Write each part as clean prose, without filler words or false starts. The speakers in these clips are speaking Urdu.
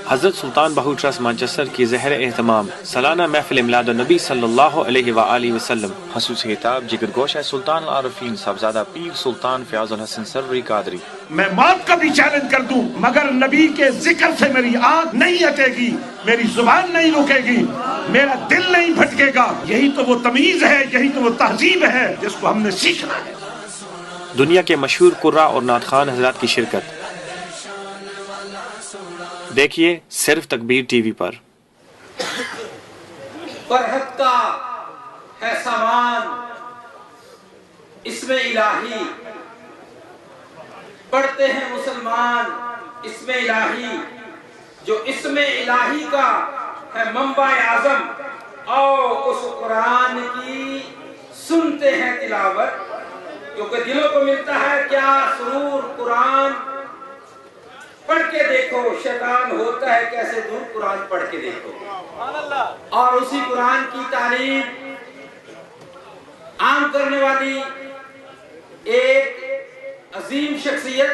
حضرت سلطان بہو ٹرسٹ مانچسٹر کی زہر اہتمام سالانہ محفل میلاد النبی صلی اللہ علیہ وآلہ وسلم خصوصی خطاب جگر گوشہ سلطان العارفین صاحبزادہ پیر سلطان فیاض الحسن سروری قادری۔ میں موت کا بھی چیلنج کر دوں مگر نبی کے ذکر سے میری آنکھ نہیں ہٹے گی، میری زبان نہیں رکے گی، میرا دل نہیں بھٹکے گا۔ یہی تو وہ تمیز ہے، یہی تو وہ تہذیب ہے جس کو ہم نے سیکھنا ہے۔ دنیا کے مشہور قراء اور نعت خوان حضرات کی شرکت دیکھیے صرف تکبیر ٹی وی پر۔ فرحت کا ہے سامان اسم الہی، پڑھتے ہیں مسلمان اسم الہی، جو اسم الہی کا ہے منبع اعظم، اور اس قرآن کی سنتے ہیں تلاوت، کیونکہ دلوں کو ملتا ہے کیا سرور۔ قرآن پڑھ کے دیکھو، شیطان ہوتا ہے کیسے دور، قرآن پڑھ کے دیکھو۔ اور اسی قرآن کی تعریف عام کرنے والی ایک عظیم شخصیت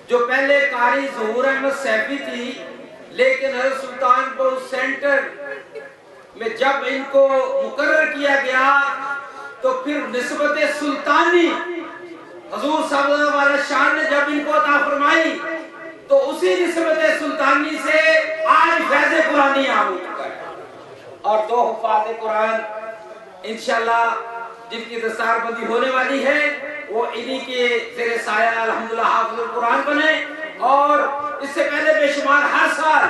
جو پہلے قاری ظہور احمد سیفی تھی، لیکن حضرت سلطان بہو سینٹر میں جب ان کو مقرر کیا گیا تو پھر نسبت سلطانی حضور صلی اللہ علیہ وسلم نے جب ان کو عطا فرمائی تو اسی نسبت سلطانی سے آج فیض قرآنی عام ہو چکا ہے۔ اور دو حفاظ قرآن انشاءاللہ جن کی دستار بندی ہونے والی ہے وہ انہی کے زیر سایہ الحمدللہ حافظ القرآن بنے۔ اور اس سے پہلے بے شمار ہر سال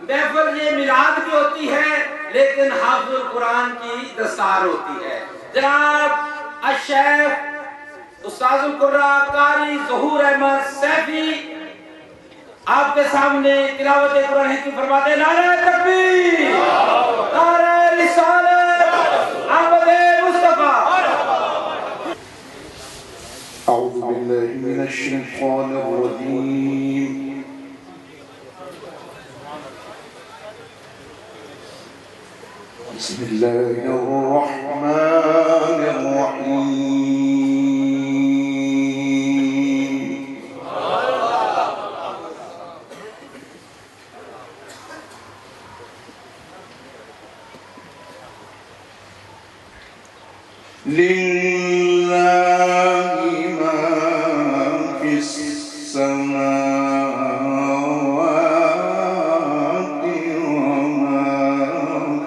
محفل یہ میلاد بھی ہوتی ہے لیکن حافظ القرآن کی دستار ہوتی ہے۔ جناب الشیخ استاذ القراء قاری ظہور احمد سیفی آپ کے سامنے تلاوت قرآن کی فرماتے ہیں۔ نعرہ تکبیر، نعرہ رسالت، احمد مصطفیٰ۔ اعوذ باللہ من الشیطان الرجیم، بسم اللہ الرحمن الرحیم۔ للہ ما فی السماوات وما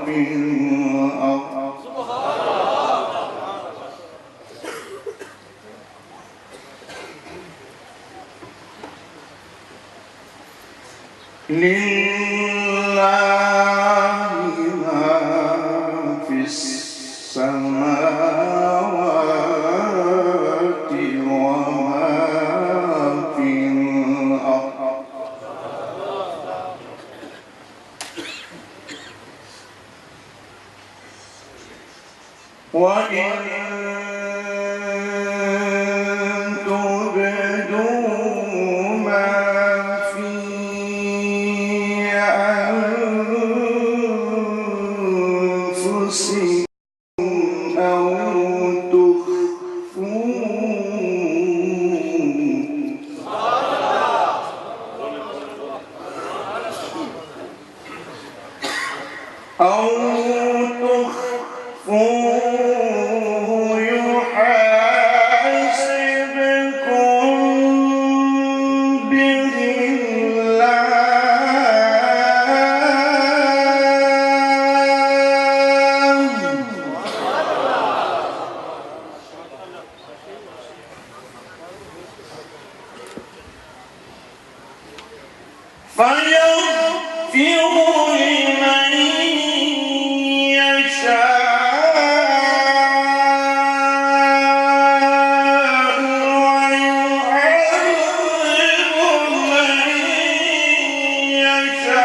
فی الارض، للہ ما فی السماوات وَإِن تُبْدُوا مَا فِي أَنفُسِكُمْ أَوْ تخفوه يحاسبكم به فيغفر لمن يشاء ويعذب من يشاء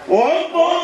ربنا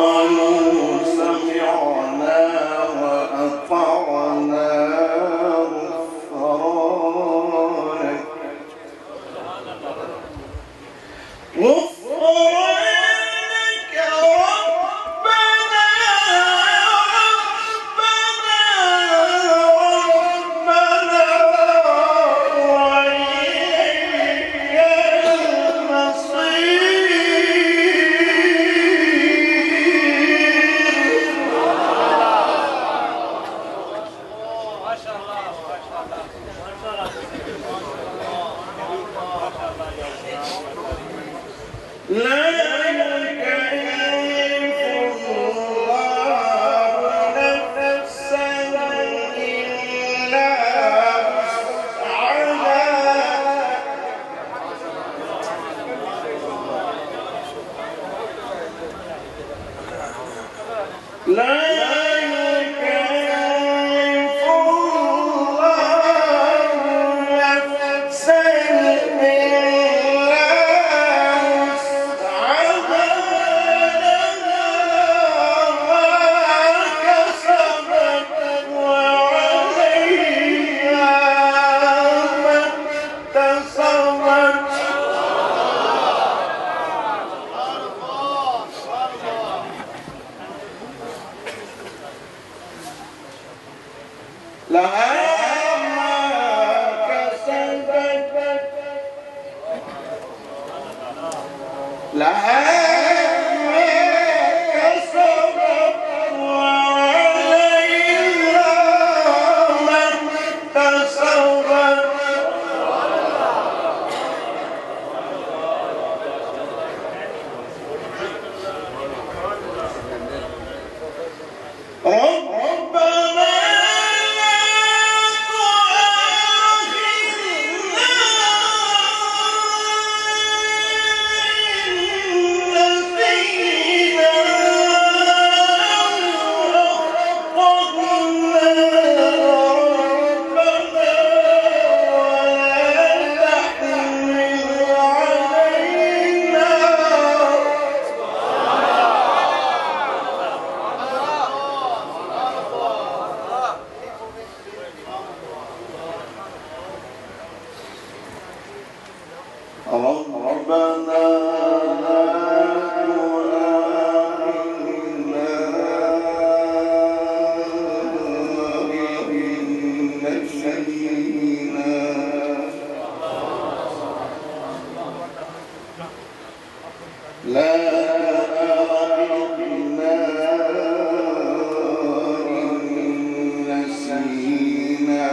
قالوا سمعنا وأطعنا غفرانك غفرانك ربنا وإليك لا يكلف الله نفسا إلا وسعها لا يكلف الله نفسا إلا وسعها لها ما كسبت وعليها ما اكتسبت لها ما كسبت لها ما كسبت وعليها ما اكتسبت ربنا ربنا لا تؤاخذنا إن نسينا لا تؤاخذنا إن نسينا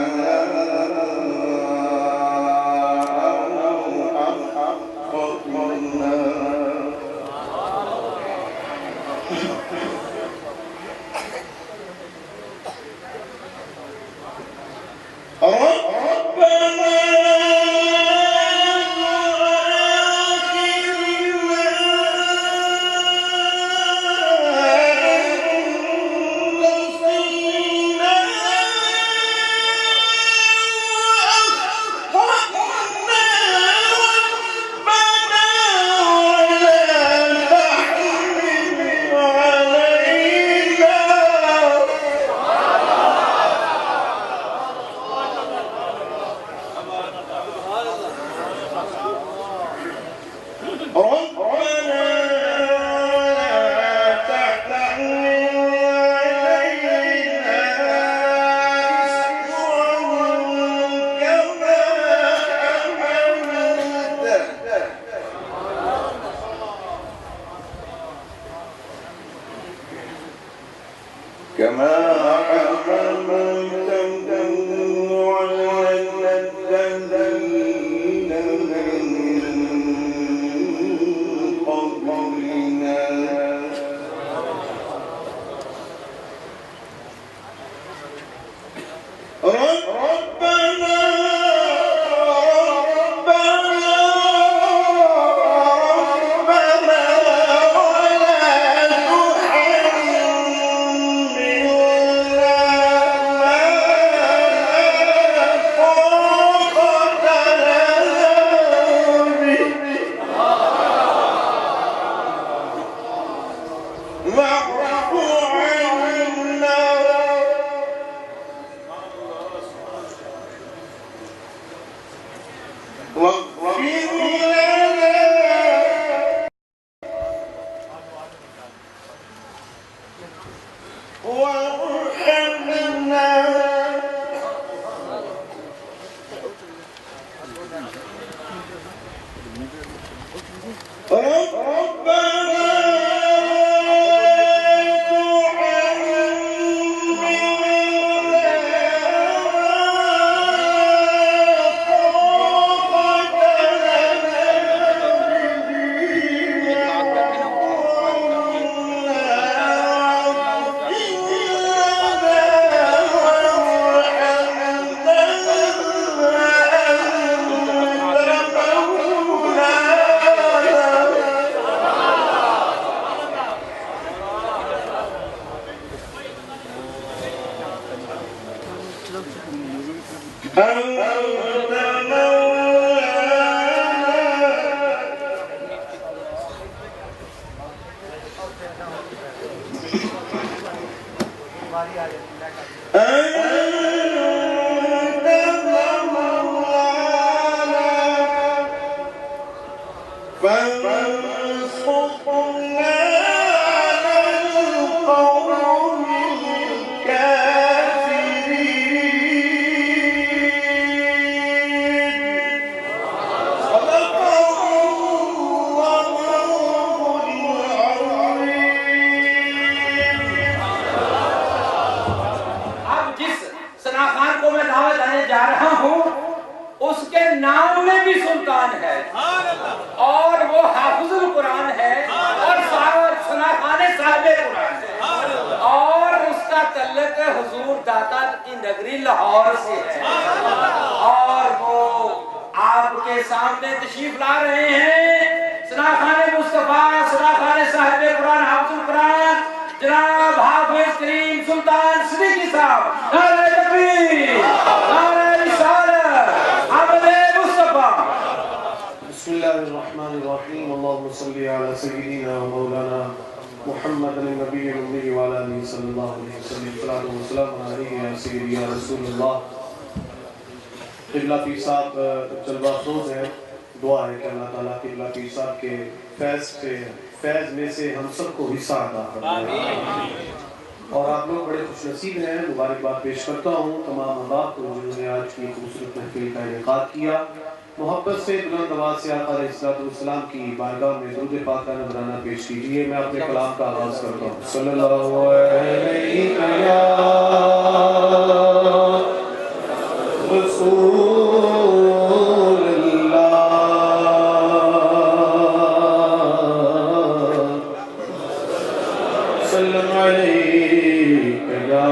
كما حملته على الذين من قبلنا ربنا ولا تحملنا وارحمنا قبلہ پیر صاحب جلوہ افروز ہیں. دعا ہے کہ اللہ تعالیٰ قبلہ پیر صاحب کے فیض میں سے ہم سب کو حصہ عطا فرمائے. اور آپ لوگ بڑے خوش نصیب ہیں. مبارکباد پیش کرتا ہوں تمام احباب کو جنہوں نے آج کی خوبصورت محفل کا انعقاد کیا. محبت سے بلند آواز سے آقا علیہ السلام کی بارگاہ میں درود پاک کا نذرانہ پیش کیجیے. میں اپنے کلام کا آغاز کرتا ہوں. صلی اللہ علیہ رسول اللہ سلم علیک یا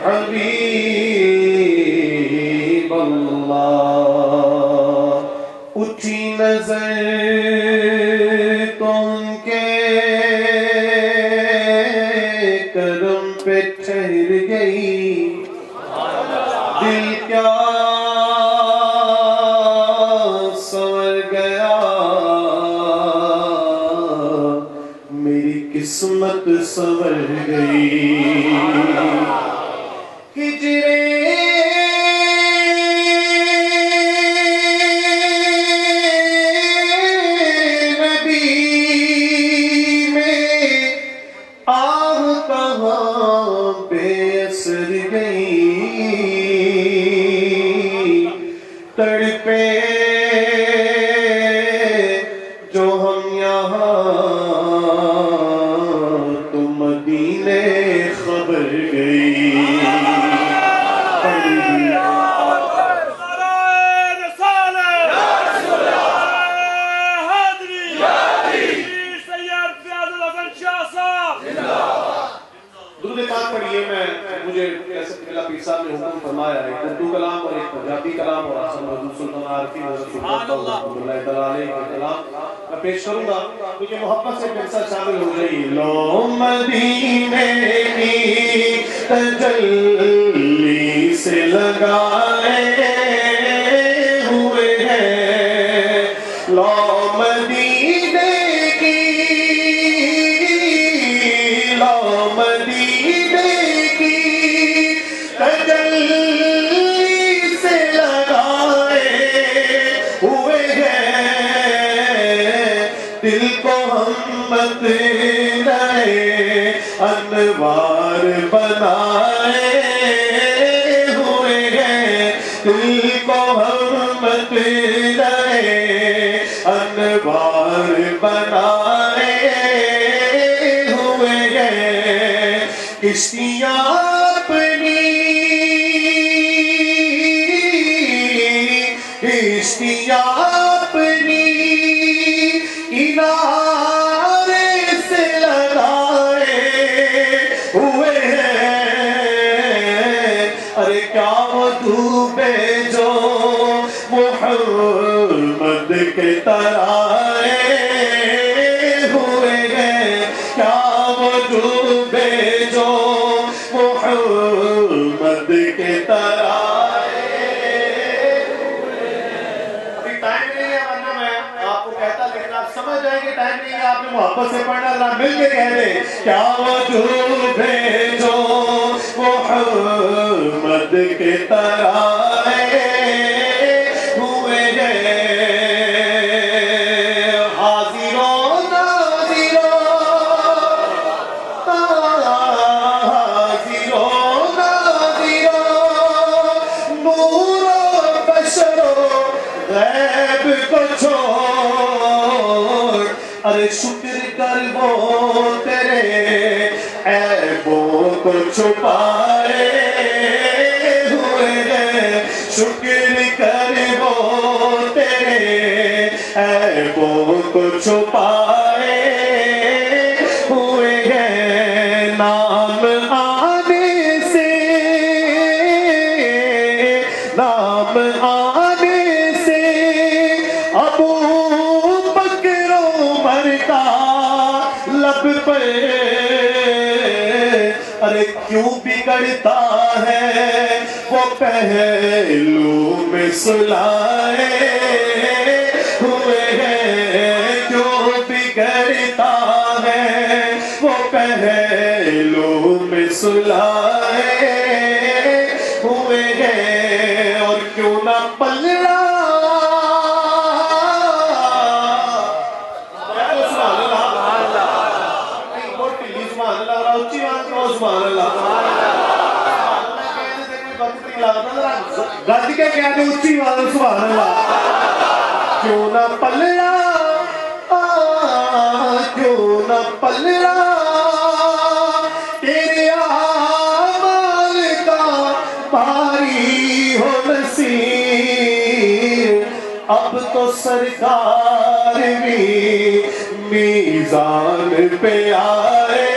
حبیب اللہ. اٹھی نظر تم کے کرم پہ ٹھہر گئی. دل کیا سنور گیا میری قسمت سنور گئی. ہجرے نبی میں آہ کہاں بے اثر گئی. تڑپے جو ہم یہاں تو مدینے خبر گئی. درود پاک پڑھیے. مجھے قبلہ پیر صاحب نے حکم فرمایا ہے اردو کلام اور ایک پنجابی کلام اور حضرت محمود سلطان عارفین حضرت سلطان رحمۃ اللہ تعالیٰ علیہ کا کلام میں پیش کروں گا. مجھے محبت سے پیسہ شامل ہو جائیے. لو مدینے کی تجلی سے لگائے ہوئے ہیں. لو مدینے کی لو مدینے کی تجلی سے لگائے ہوئے ہیں. دل کو ہم مت رہے انوار بنائے ہوئے ہیں، دل کو ہم لائے انوار بنائے ہوئے ہیں، کشتیاں اپنی کنارے سے لگائے ہوئے ہیں، ارے کیا وہ ڈوبے جو محمد کے ترائے ہوئے ہیں، کیا وہ ڈوبے جو محمد کے ترائے۔ سمجھ جائیں گے ٹائم نہیں ہے، آپ نے محبت سے پڑھنا، اللہ مل کے کہہ دے کیا وجود بھیجو محمد کے ترائے ہوئے ہیں، حاضروں ناظروں حاضروں ناظروں، نور و بشر و غیب کو چھوڑ، ارے شکر کر وہ تیرے عیبوں کو چھپائے ہوئے ہیں، شکر کر وہ تیرے عیبوں کو چھپائے ہوئے ہیں، نام آنے سے نام آنے سے ابو بکر عمر کا لب پہ، ارے کیوں بگڑتا ہے وہ پہلو میں سلائے ہوئے ہیں، کیوں بگڑتا ہے وہ پہلو میں سلائے ہوئے ہیں، اور کیوں نہ پلڑا گج کے کہہ دے اچھی بات سبحان اللہ، کیوں نہ پلڑا کیوں نہ پلڑا تیرے اعمال کا بھاری ہو نصیب، اب تو سرکار بھی میزان پہ آئے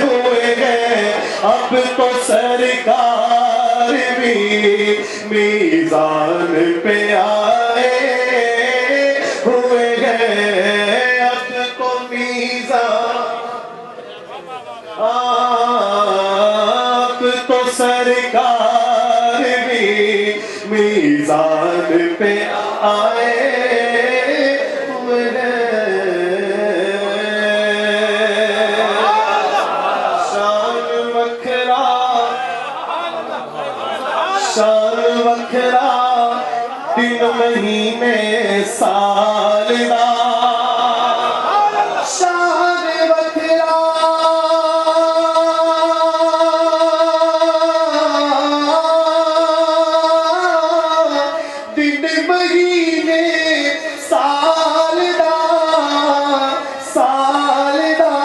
ہوئے ہیں، اب تو سرکار بھی میزان پہ آئے ہوئے ہیں، اب تو میزان اب تو سرکار بھی میزان پہ آئے ہوئے ہیں، شان وکھرا دن مہینے سال دا، شان وکھرا دن مہینے سال دا، سال دا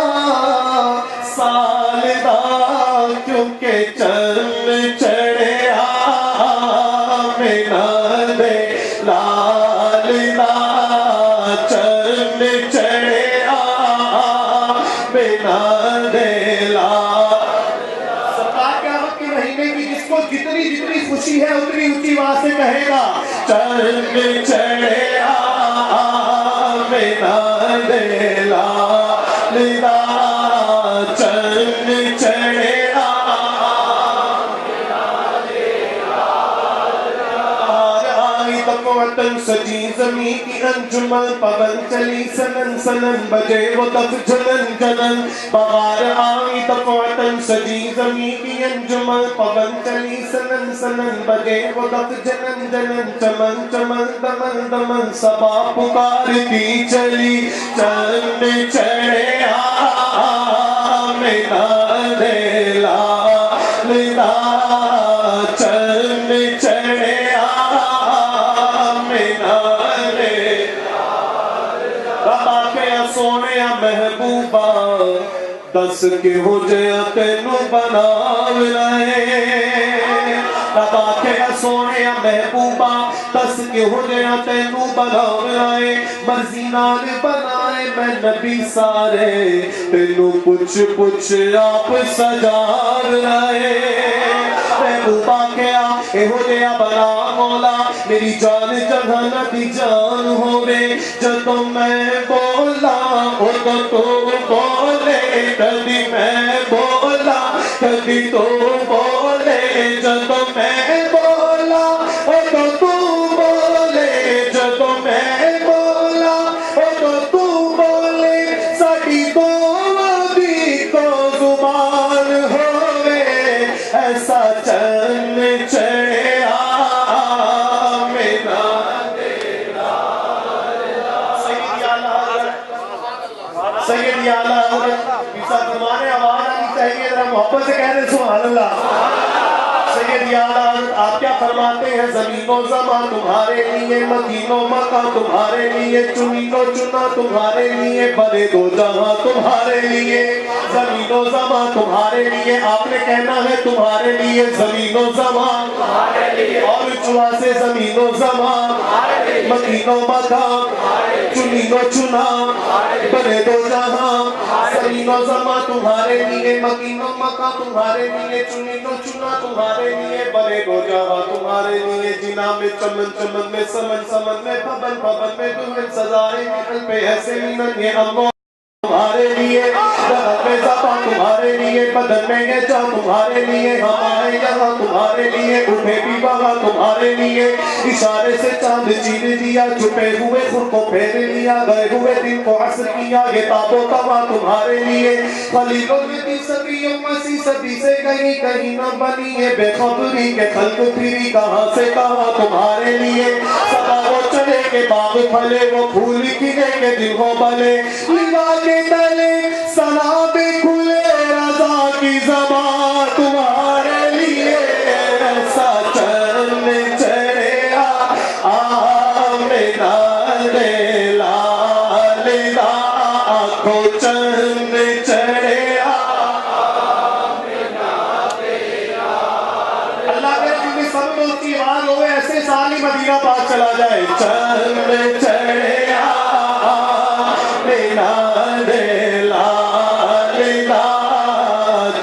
سال دا، کیونکہ چند چڑھے لال دا، چند چڑھے بنا دے لال۔ سرکار قیامت کے مہینے کی جس کو جتنی جتنی خوشی ہے اتنی اونچی آواز سے کہے گا چند چڑھے بنا دے لال دا، چند چڑھے وطن سجی زمین کی انجمن، پون چلی سنن سنن بجے وہ تب جنن جنن، بغار آئی تب وطن سجی زمین کی انجمن، پون چلی سنن سنن بجے وہ تب جنن جنن، چمن چمن دمن دمن صبا پکارتی چلی، چند چڑھے محبوبہ دس کہ ہو جیا تینوں بناونا ہے لگا کے سونے محبوبہ دس کہ ہو جیا تینوں بناونا ہے مرضی نال بنائے میں نبی سارے تینوں پوچھ پوچھ آپ سجار رہے محبوبہ کیا اے ہو جیا بنا مولا میری جان جگہ نبی جان ہوئے جدوں میں بولا او تو بولے کبھی میں بولا کبھی تو بولے جدوں میں بولا او تو بولے جدوں میں بولا او تو بولے ساڈی دونوں دی تو زبان ہوئے ایسا چن چڑھیا میرا سید اعلیٰ حضرت پیسا فرمانے آواز آنی چاہیے ذرا محبت سے کہہ دیں سبحان اللہ سید اعلیٰ حضرت آپ کیا فرماتے ہیں زمین و زمان تمہارے لیے مکین و مکان تمہارے لیے چنین و چنا تمہارے لیے بڑے دو جہاں تمہارے لیے زمین و زمان تمہارے لیے آپ نے کہنا ہے تمہارے لیے زمین و زمان اور چوا سے زمین و زمان مکین و مکان چنین و چنا بڑے دو جہاں زمین و زمان تمہارے لیے مکین و مکان تمہارے لیے چنین و چنا تمہارے لیے بڑے دو جہاں تمہارے لیے جنا میں چمن چمن میں سمن سمن میں پبن پبن میں دلہن سزائے نکل پہ ایسے مینن یہ امو تمہارے لیے درد میں زبان تمہارے لیے بدن میں یہ جا تمہارے لیے ہمارے یہاں تمہارے لیے اٹھے بھی وہاں تمہارے لیے اشارے سے چاند چیر دیا چھپے ہوئے خود کو پھیر لیا گئے ہوئے دن کو عصر کیا یہ تاب و توا تمہارے لیے خلیلوں میں بھی صدیوں مسیح صدی سے کہیں نہ بنی ہے بے خبری کے خلق پھری کہاں سے کہاں تمہارے لیے سدا وہ چلے کے باغ پھلے وہ پھول کھلے کے دل ہو بلے لیوا کے تلے سلام کھلے رضا کی زبان تمہارے لیے ایسا چن چڑھیا آمینہ دے لال دا آنکھوں چن چڑھیا اللہ کے رب کی سب کو اس کی آواز ہوئے ایسے سال ہی مدینہ پاس چلا جائے چن چڑھیا آمینہ دے لال دا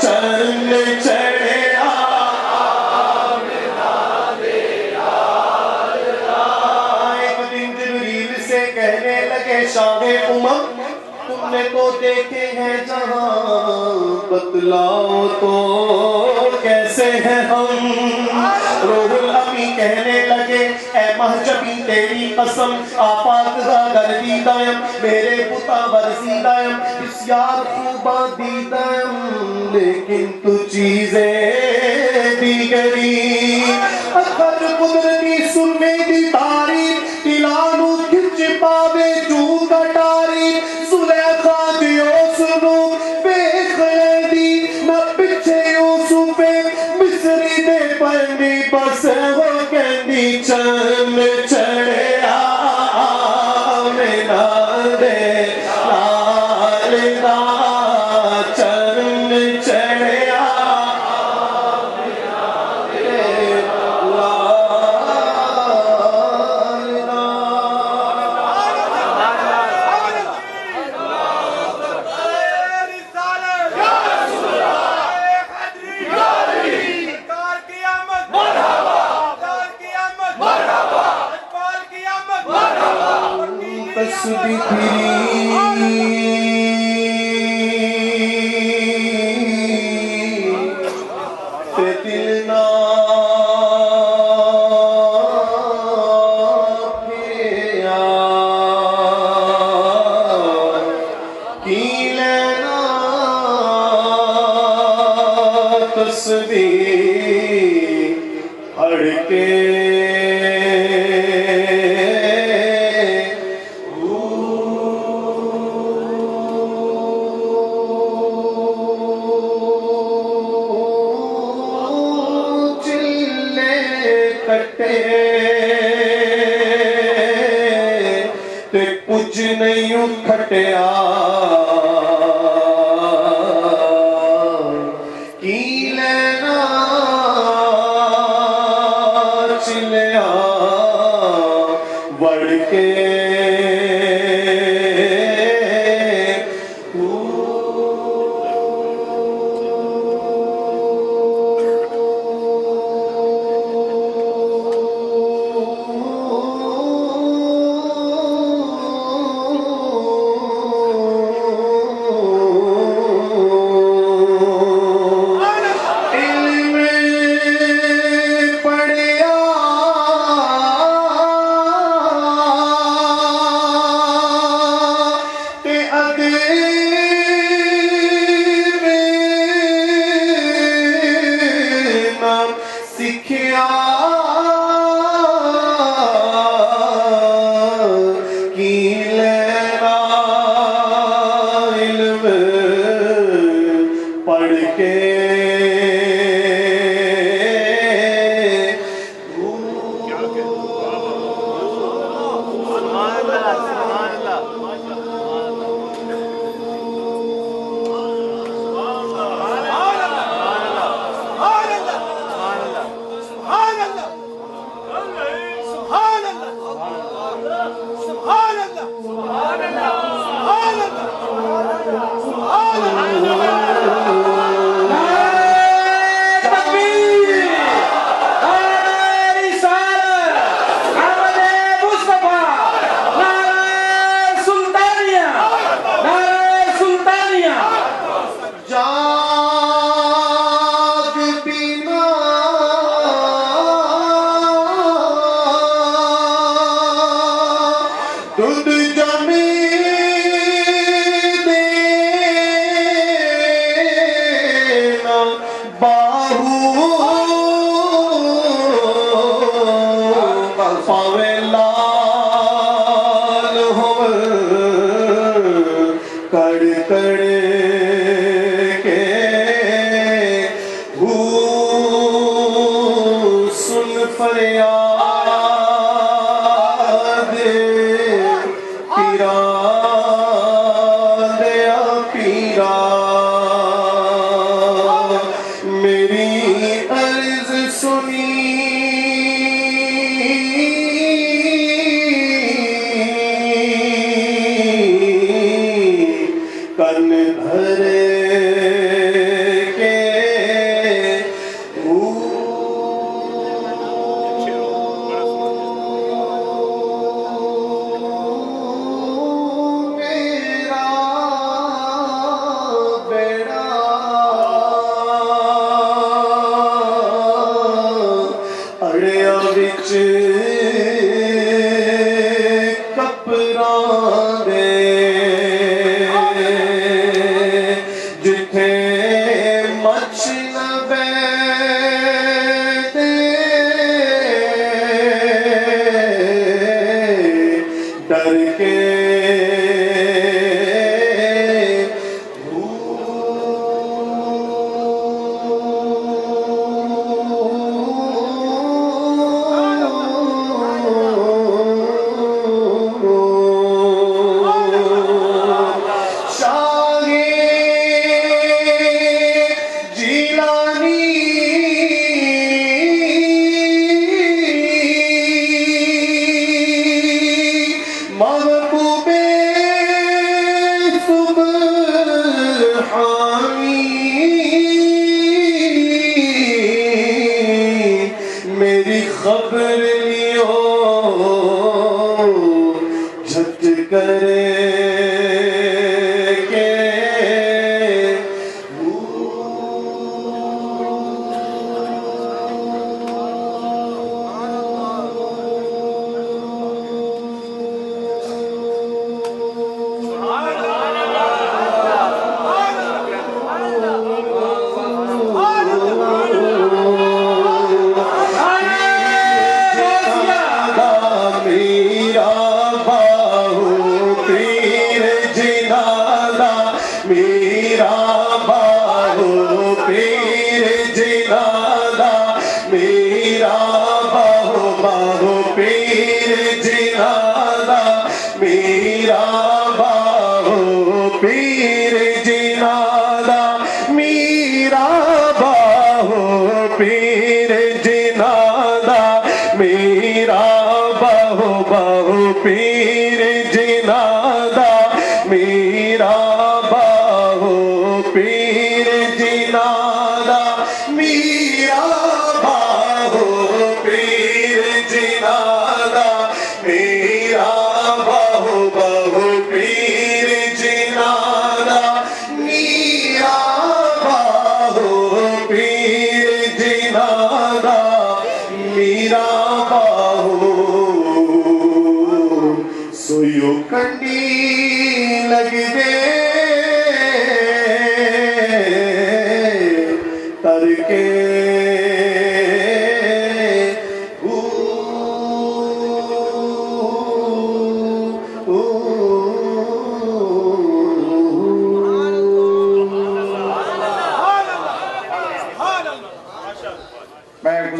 چن چڑھیا آمینہ دے لال دا ایک دن جبریل سے کہنے لگے شاہ امم تم نے تو دیکھے ہیں جہاں بتلاؤ تو کیسے ہیں ہم روح الامی کہنے لگے اے مہجبی تیری قسم آفاق زادر دیدائم میرے بتا برزیدائم بسیار خوبہ دیدائم لیکن تو چیزیں دیگری اکھر قدرتی سننے دی تاریخ تلانو کھچ پاوے جو گٹاری زلیخا دیو سنو بے خیدی نہ پچھے یوسف مصری دے پنڈی بس ہو کہندی چن چڑھیا آمینہ دے لال دا چن چڑھیا آمینہ دے لال دا تسبیح تے دل نہ پھریا کی لینا تسبیح ہڑ کے تے کچھ نہیں کھٹیا پڑھ کے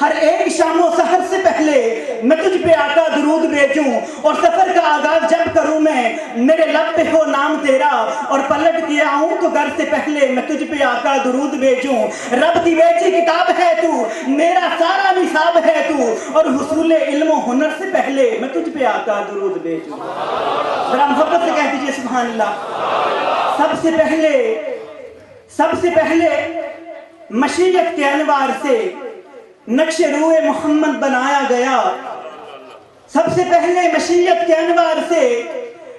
ہر ایک شام و سحر سے پہلے میں تجھ پہ آقا درود بھیجوں، اور سفر کا آغاز جب کروں میں میرے لب پہ ہو نام تیرا، اور پلٹ کے آؤں تو گھر سے پہلے میں تجھ پہ آقا درود بھیجوں۔ رب کی بیچی کتاب ہے تو، میرا سارا نصاب ہے تو، اور حصول علم و ہنر سے پہلے میں تجھ پہ آقا درود بھیجوں۔ ذرا محبت سے کہہ دیجئے سبحان اللہ۔ سب سے پہلے مشیت کے انوار سے نقش روئے محمد بنایا گیا۔ سب سے پہلے مشیت کے انوار سے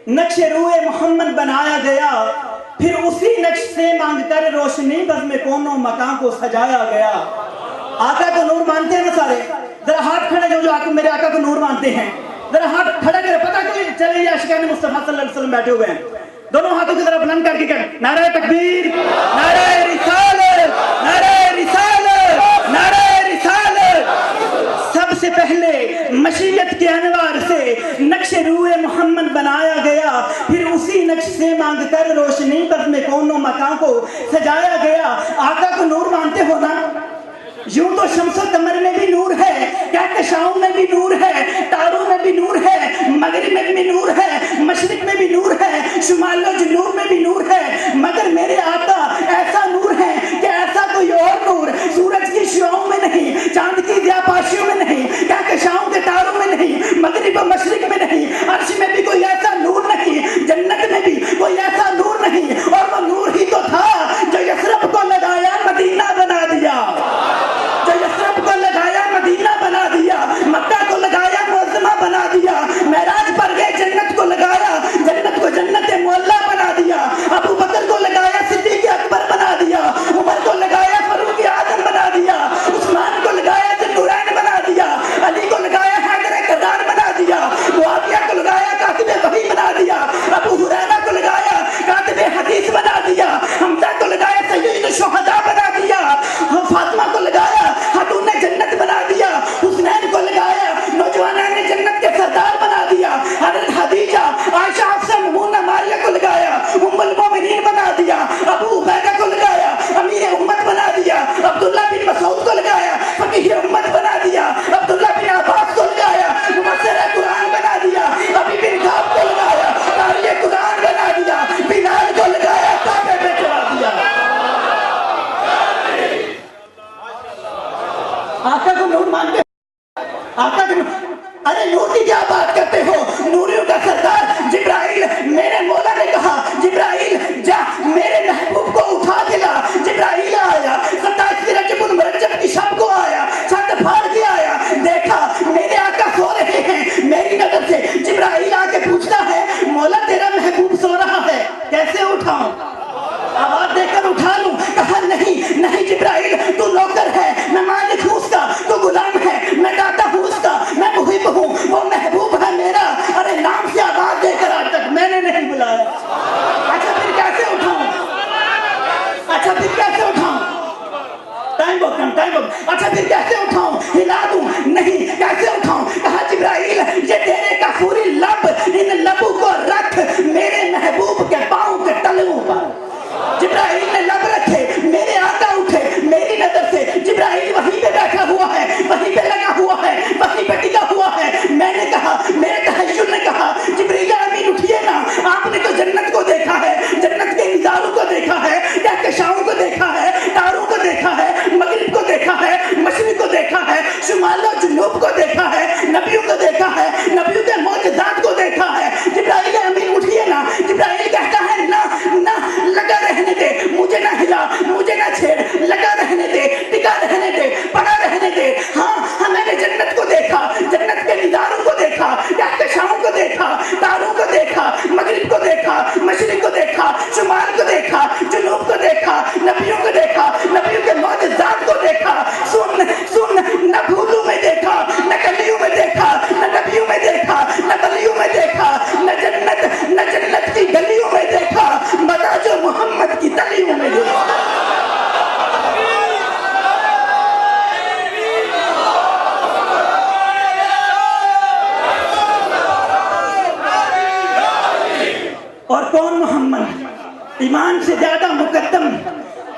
نقش روئے محمد بنایا گیا، پھر اسی نقش سے مانگ کر روشنی بزم کونوں مکان کو سجایا گیا۔ آقا کو نور مانتے ہیں نا سارے؟ ذرا ہاتھ کھڑے جو آقا میرے آقا کو نور مانتے ہیں، ذرا ہاتھ کھڑے کرے، پتہ کہ چلے یہ عاشقان مصطفیٰ صلی اللہ علیہ وسلم بیٹھے ہوئے ہیں، دونوں ہاتھوں کی طرف بلند کر کے کہیں نعرہ تکبیر، نعرہ رسالت، نعرہ رسالت، نعرہ رسالت۔ سب سے پہلے مشیت کے انوار سے نقش روئے محمد بنایا گیا، پھر اسی نقش سے مانگ کر روشنی بزم کونوں مکان کو سجایا گیا۔ آقا کو نور مانتے ہو نا؟ یوں تو شمس و قمر میں بھی نور ہے، کہکشاؤں میں بھی نور ہے، تاروں میں بھی نور ہے، مغرب میں بھی نور ہے، مشرق میں بھی نور ہے، شمال و جنوب میں بھی نور ہے، مگر میرے آقا ایسا نور ہے کہ ایسا کوئی اور نور سورج کی شعاؤں میں نہیں، چاند کی ضیاء پاشیوں میں نہیں، کہکشاؤں کے تاروں میں نہیں، مغرب و مشرق میں نہیں، عرش میں بھی کوئی ایسا نور نہیں، جنت میں بھی کوئی ایسا نور نہیں، اور وہ نور ہی تو تھا جو یثرب کو لگایا مدینہ بنا دیا، جو یثرب کو لگایا مدینہ بنا دیا، مکہ کو لگایا معظمہ بنا دیا، معراج پر گئے جنت کو لگایا، جنت کو جنت معلیٰ بنا دیا، ابو بکر کو لگایا صدیق اکبر بنا دیا، عمر کو لگایا فاروق اعظم بنا دیا، عثمان کو لگایا ذوالنورین بنا دیا، علی کو لگایا حیدر کرار بنا دیا، معاویہ کو لگایا کاتب وحی بنا دیا، ابو ہریرہ کو لگایا کاتب حدیث بنا دیا، حمزہ کو لگایا سید الشہداء بنا دیا، فاطمہ کو لگایا خاتون جنت بنا دیا، حسنین کو لگایا نوجوانان جنت کے سردار بنا دیا، حضرت خدیجہ عائشہ حفصہ ممونہ ماریہ کو لگایا ام المومنین بنا دیا، ابو عبیدہ کو لگایا امیر امت بنا دیا، عبداللہ بن مسعود کو لگایا فقیہ امت بنا دیا، عبداللہ بن عباس کو لگایا مفسر قرآن بنا دیا، ابی بن کعب کو لگایا قاری قرآن بنا دیا، بلال کو لگایا کعبے پہ چڑھا دیا۔ آقا کو نور مانتے ہیں؟ آقا کو ارے نور کی کیا بات کرتے ہو؟ نوریوں کا سردار جبرائیل، میرے مولا نے کہا جبرائیل جا میرے محبوب کو اٹھا کے لا، جبرائیل آیا 27 رجب المرجب کی شب کو آیا، چھت پھاڑ کے آیا، دیکھا میرے آقا سو رہے ہیں، میری نظر سے جبرائیل آ کے پوچھتا ہے مولا تیرا محبوب سو رہا ہے کیسے اٹھاؤں؟ آواز دے کر اٹھا لوں؟ کہا نہیں نہیں جبرائیل تو نوکر ہے، میں مالک ہوں اس کا، تو غلام ہے، میں داتا ہوں اس کا، میں محب ہوں، وہ محبوب ہے میرا، ارے نام سے آواز دے کر آج تک میں نے نہیں بلایا۔ اچھا پھر کیسے اٹھاؤں؟ اچھا پھر کیسے اٹھاؤں؟ ٹائم بک، اچھا پھر کیسے اٹھاؤں؟ ہلا دوں؟ نہیں کیسے اٹھاؤں؟ کہا جبرائیل یہ تیرے کفوری لب، ان لبوں کو رکھ میرے محبوب کے پاؤں کے تلوؤں پر۔ جبرائیل نے لب رکھے، میرے آقا اٹھے، میری نظر سے جبرائیل وہیں پہ بیٹھا ہوا ہے، وہیں پہ لگا ہوا ہے، وہیں پہ ٹکا ہوا ہے۔ میں نے کہا، میرے تحیر نے کہا جبرائیل امین اٹھیے نا، آپ نے تو جنت کو دیکھا ہے، جنت کے نظاروں کو دیکھا ہے، کہکشاؤں کو دیکھا ہے، تاروں کو دیکھا ہے، مغرب کو دیکھا ہے، مشرق کو دیکھا ہے، شمال و جنوب کو دیکھا ہے، نبیوں کو دیکھا ہے، نبیوں کے معجزات کو دیکھا ہے۔ جبرائیل امین اٹھیے نا، جبرائیل کہتا ہے نہ نہ، لگا رہنے دے، مجھے نہ ہلا، مجھے نہ چھیڑ، لگا رہنے دے، ٹکا رہنے دے، پڑا رہنے دے۔ ہاں میں نے جنت کو دیکھا، جنت کے نظاروں کو دیکھا، کہکشاؤں کو دیکھا، تاروں کو دیکھا، مغرب کو دیکھا، مشرق کو دیکھا، شمال کو دیکھا، جنوب کو دیکھا، نبیوں کو دیکھا، نبیوں کے معجزات کو دیکھا۔ سن نہ بھولوں میں دیکھا، نہ کلیوں میں دیکھا، نہ نبیوں میں دیکھا، نہ گلیوں میں دیکھا، نہ جنت کی گلیوں میں دیکھا، مگر جو محمد کی تلیوں میں دیکھا۔ اور کون محمد؟ ایمان سے زیادہ مقدم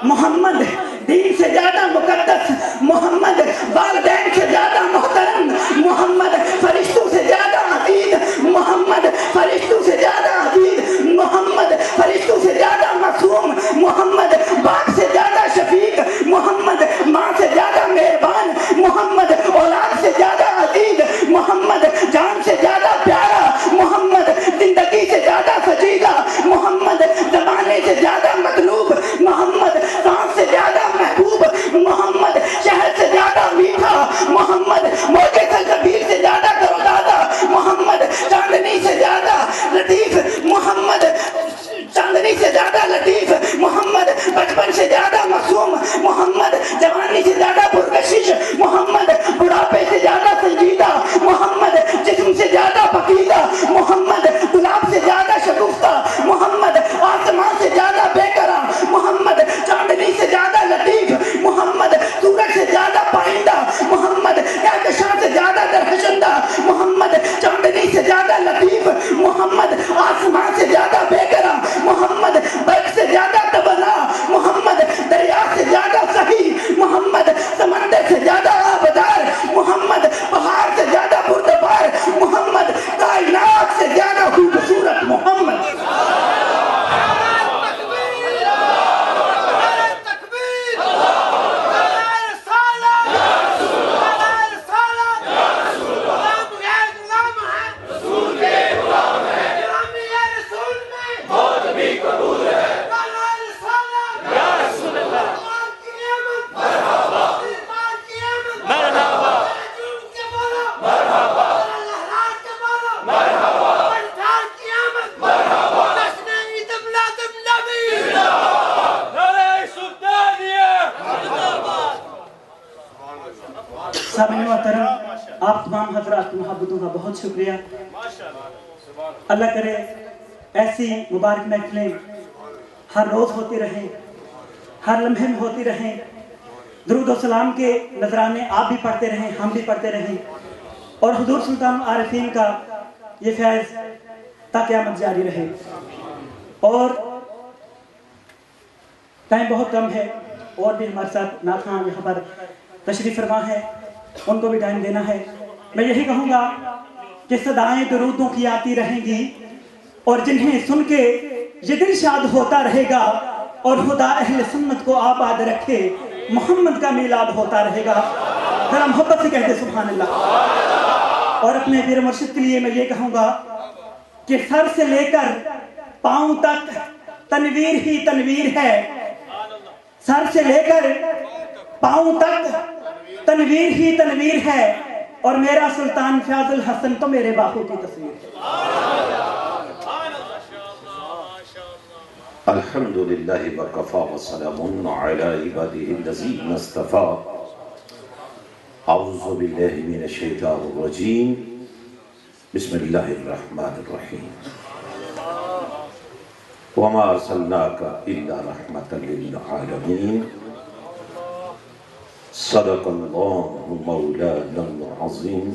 محمد دین سے زیادہ مقدس محمد، والدین سے زیادہ محترم محمد، فرشتوں سے زیادہ عزیز محمد، فرشتوں سے زیادہ عزیز محمد، فرشتوں سے زیادہ معصوم محمد، باپ سے زیادہ شفیق محمد، ماں سے زیادہ مہربان محمد، اولاد سے زیادہ عزیز محمد، جان سے زیادہ پیارا محمد، زندگی سے زیادہ سجیدہ محمد، زمانے سے زیادہ مطلوب محمد، سانس سے زیادہ محبوب محمد، شہد سے زیادہ میٹھا محمد، موجے سلسبیل سے زیادہ تروتازہ محمد، چاندنی سے زیادہ لطیف محمد، چاندنی سے زیادہ لطیف محمد، بچپن سے زیادہ معصوم محمد، جوانی سے زیادہ پرکشش محمد، بڑھاپے سے زیادہ سنجیدہ محمد، جسم سے زیادہ پقیدہ محمد، گلاب سے زیادہ شگفتہ محمد، آسمان سے زیادہ بے قرار محمد، چاندنی سے زیادہ لطیف محمد، سورج سے زیادہ پائندہ محمد، کہکشاں سے زیادہ درخشندہ محمد، چاندنی سے زیادہ لطیف محمد، آسمان سے زیادہ بے قرار محمد، برق سے زیادہ تبنا محمد، دریا سے زیادہ صحیح محمد، سمندر سے زیادہ آبدار محمد، پہاڑ سے زیادہ بردبار محمد، کائنات سے زیادہ خوبصورت محمد۔ سامعین محترم، آپ تمام حضرات محبتوں کا بہت شکریہ۔ اللہ کرے ایسی مبارک محفلیں ہر روز ہوتی رہیں، ہر لمحے میں ہوتی رہیں، درود و سلام کے نذرانے آپ بھی پڑھتے رہیں، ہم بھی پڑھتے رہیں، اور حضور سلطان العارفین کا یہ فیض تا قیامت جاری رہے۔ اور ٹائم بہت کم ہے، اور بھی ہمارے ساتھ ناخواں یہاں پر تشریف فرما ہے، ان کو بھی ٹائم دینا ہے۔ میں یہی کہوں گا کہ صدائیں درودوں کی آتی رہیں گی، اور جنہیں سن کے یہ دل شاد ہوتا رہے گا، اور خدا اہل سنت کو آباد رکھے، محمد کا میلاد ہوتا رہے گا۔ ذرا محبت سے کہتے سبحان اللہ۔ اور اپنے پیر مرشد کے لیے میں یہ کہوں گا کہ سر سے لے کر پاؤں تک تنویر ہی تنویر ہے، سر سے لے کر پاؤں تک تنویر ہی تنویر ہے، اور میرا سلطان فیاض الحسن تو میرے باپو کی تصویر ہے۔ الحمدللہ وکفا وسلام علی عباده الذین اصطفی۔ اعوذ باللہ من الشیطان الرجیم، بسم اللہ الرحمن الرحیم۔ وما ارسلناک الا رحمۃ للعالمین۔ صدق اللہ مولانا العظیم،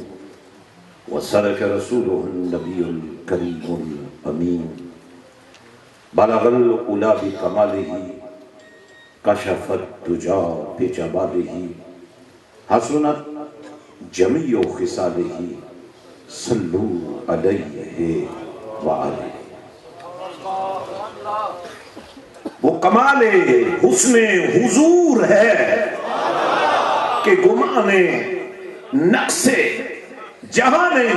وصدق رسولہ النبی الکریم الامین۔ بلغ العلا بکمالہ، کشف الدجا بجمالہ، حسنت جمیع خصالہ، صلو علیہ وآلہ۔ وہ کمال حسن حضور ہے کہ گمان نقص جہاں نے۔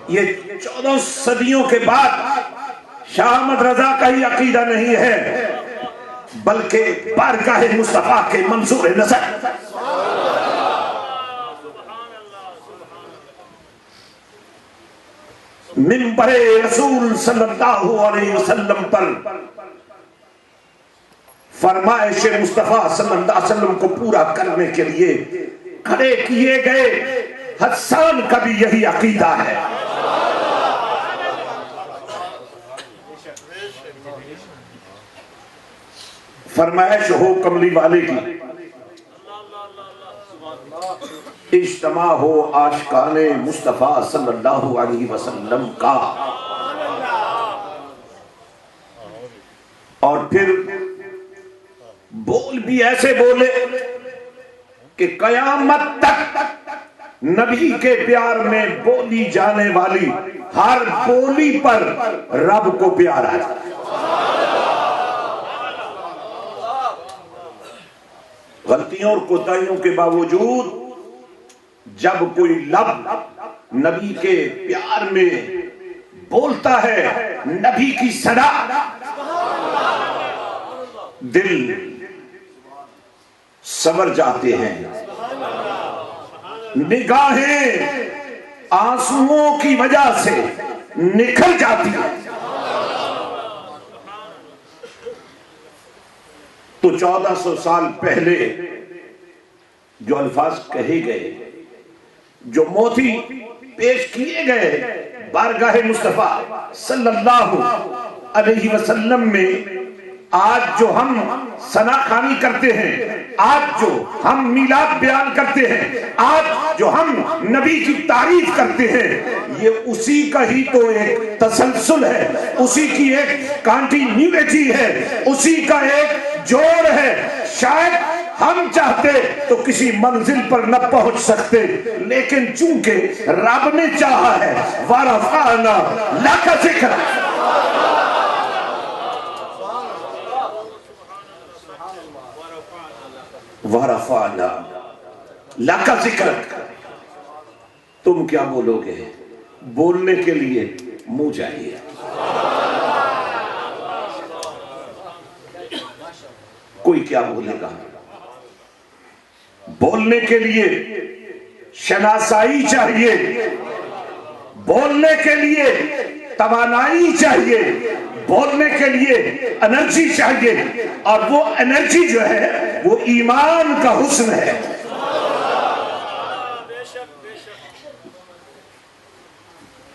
یہ 14 صدیوں کے بعد شاہ احمد رضا کا ہی عقیدہ نہیں ہے، بلکہ بارگاہ مصطفیٰ کے منظور نظر۔ منبر رسول صلی اللہ علیہ وسلم پر فرمائش مصطفیٰ صلی اللہ علیہ وسلم کو پورا کرنے کے لیے کھڑے کیے گئے حسان کا بھی یہی عقیدہ ہے۔ فرمائش ہو کملی والے کی، اجتماع ہو عاشقان مصطفیٰ صلی اللہ علیہ وسلم کا، اور پھر بول بھی ایسے بولے کہ قیامت تک نبی کے پیار میں بولی جانے والی ہر بولی پر رب کو پیار آ جائے. غلطیوں اور کوتاہیوں کے باوجود جب کوئی لب نبی کے پیار میں بولتا ہے نبی کی صدا، دل سنور جاتے ہیں، نگاہیں آنسوؤں کی وجہ سے نکھر جاتی ہیں. تو 1400 سال پہلے جو الفاظ کہے گئے، جو موتی پیش کیے گئے بارگاہ مصطفیٰ صلی اللہ علیہ وسلم میں، آج جو ہم ثنا خوانی کرتے ہیں، آج جو ہم میلاد بیان کرتے ہیں، آج جو ہم نبی کی تعریف کرتے ہیں، یہ اسی کا ہی تو ایک تسلسل ہے، اسی کی ایک کانٹینیوٹی ہے، اسی کا ایک جوڑ ہے. شاید ہم چاہتے تو کسی منزل پر نہ پہنچ سکتے، لیکن چونکہ رب نے چاہا ہے وَرَفَعْنَا لَكَ ذِكْرَكَ، وَرَفَعْنَا لَكَ ذِكْرَكَ. تم کیا بولو گے؟ بولنے کے لیے منہ چاہیے. کوئی کیا بولے گا؟ بولنے کے لیے شناسائی چاہیے، بولنے کے لیے توانائی چاہیے، بولنے کے لیے انرجی چاہیے، اور وہ انرجی جو ہے وہ ایمان کا حسن ہے.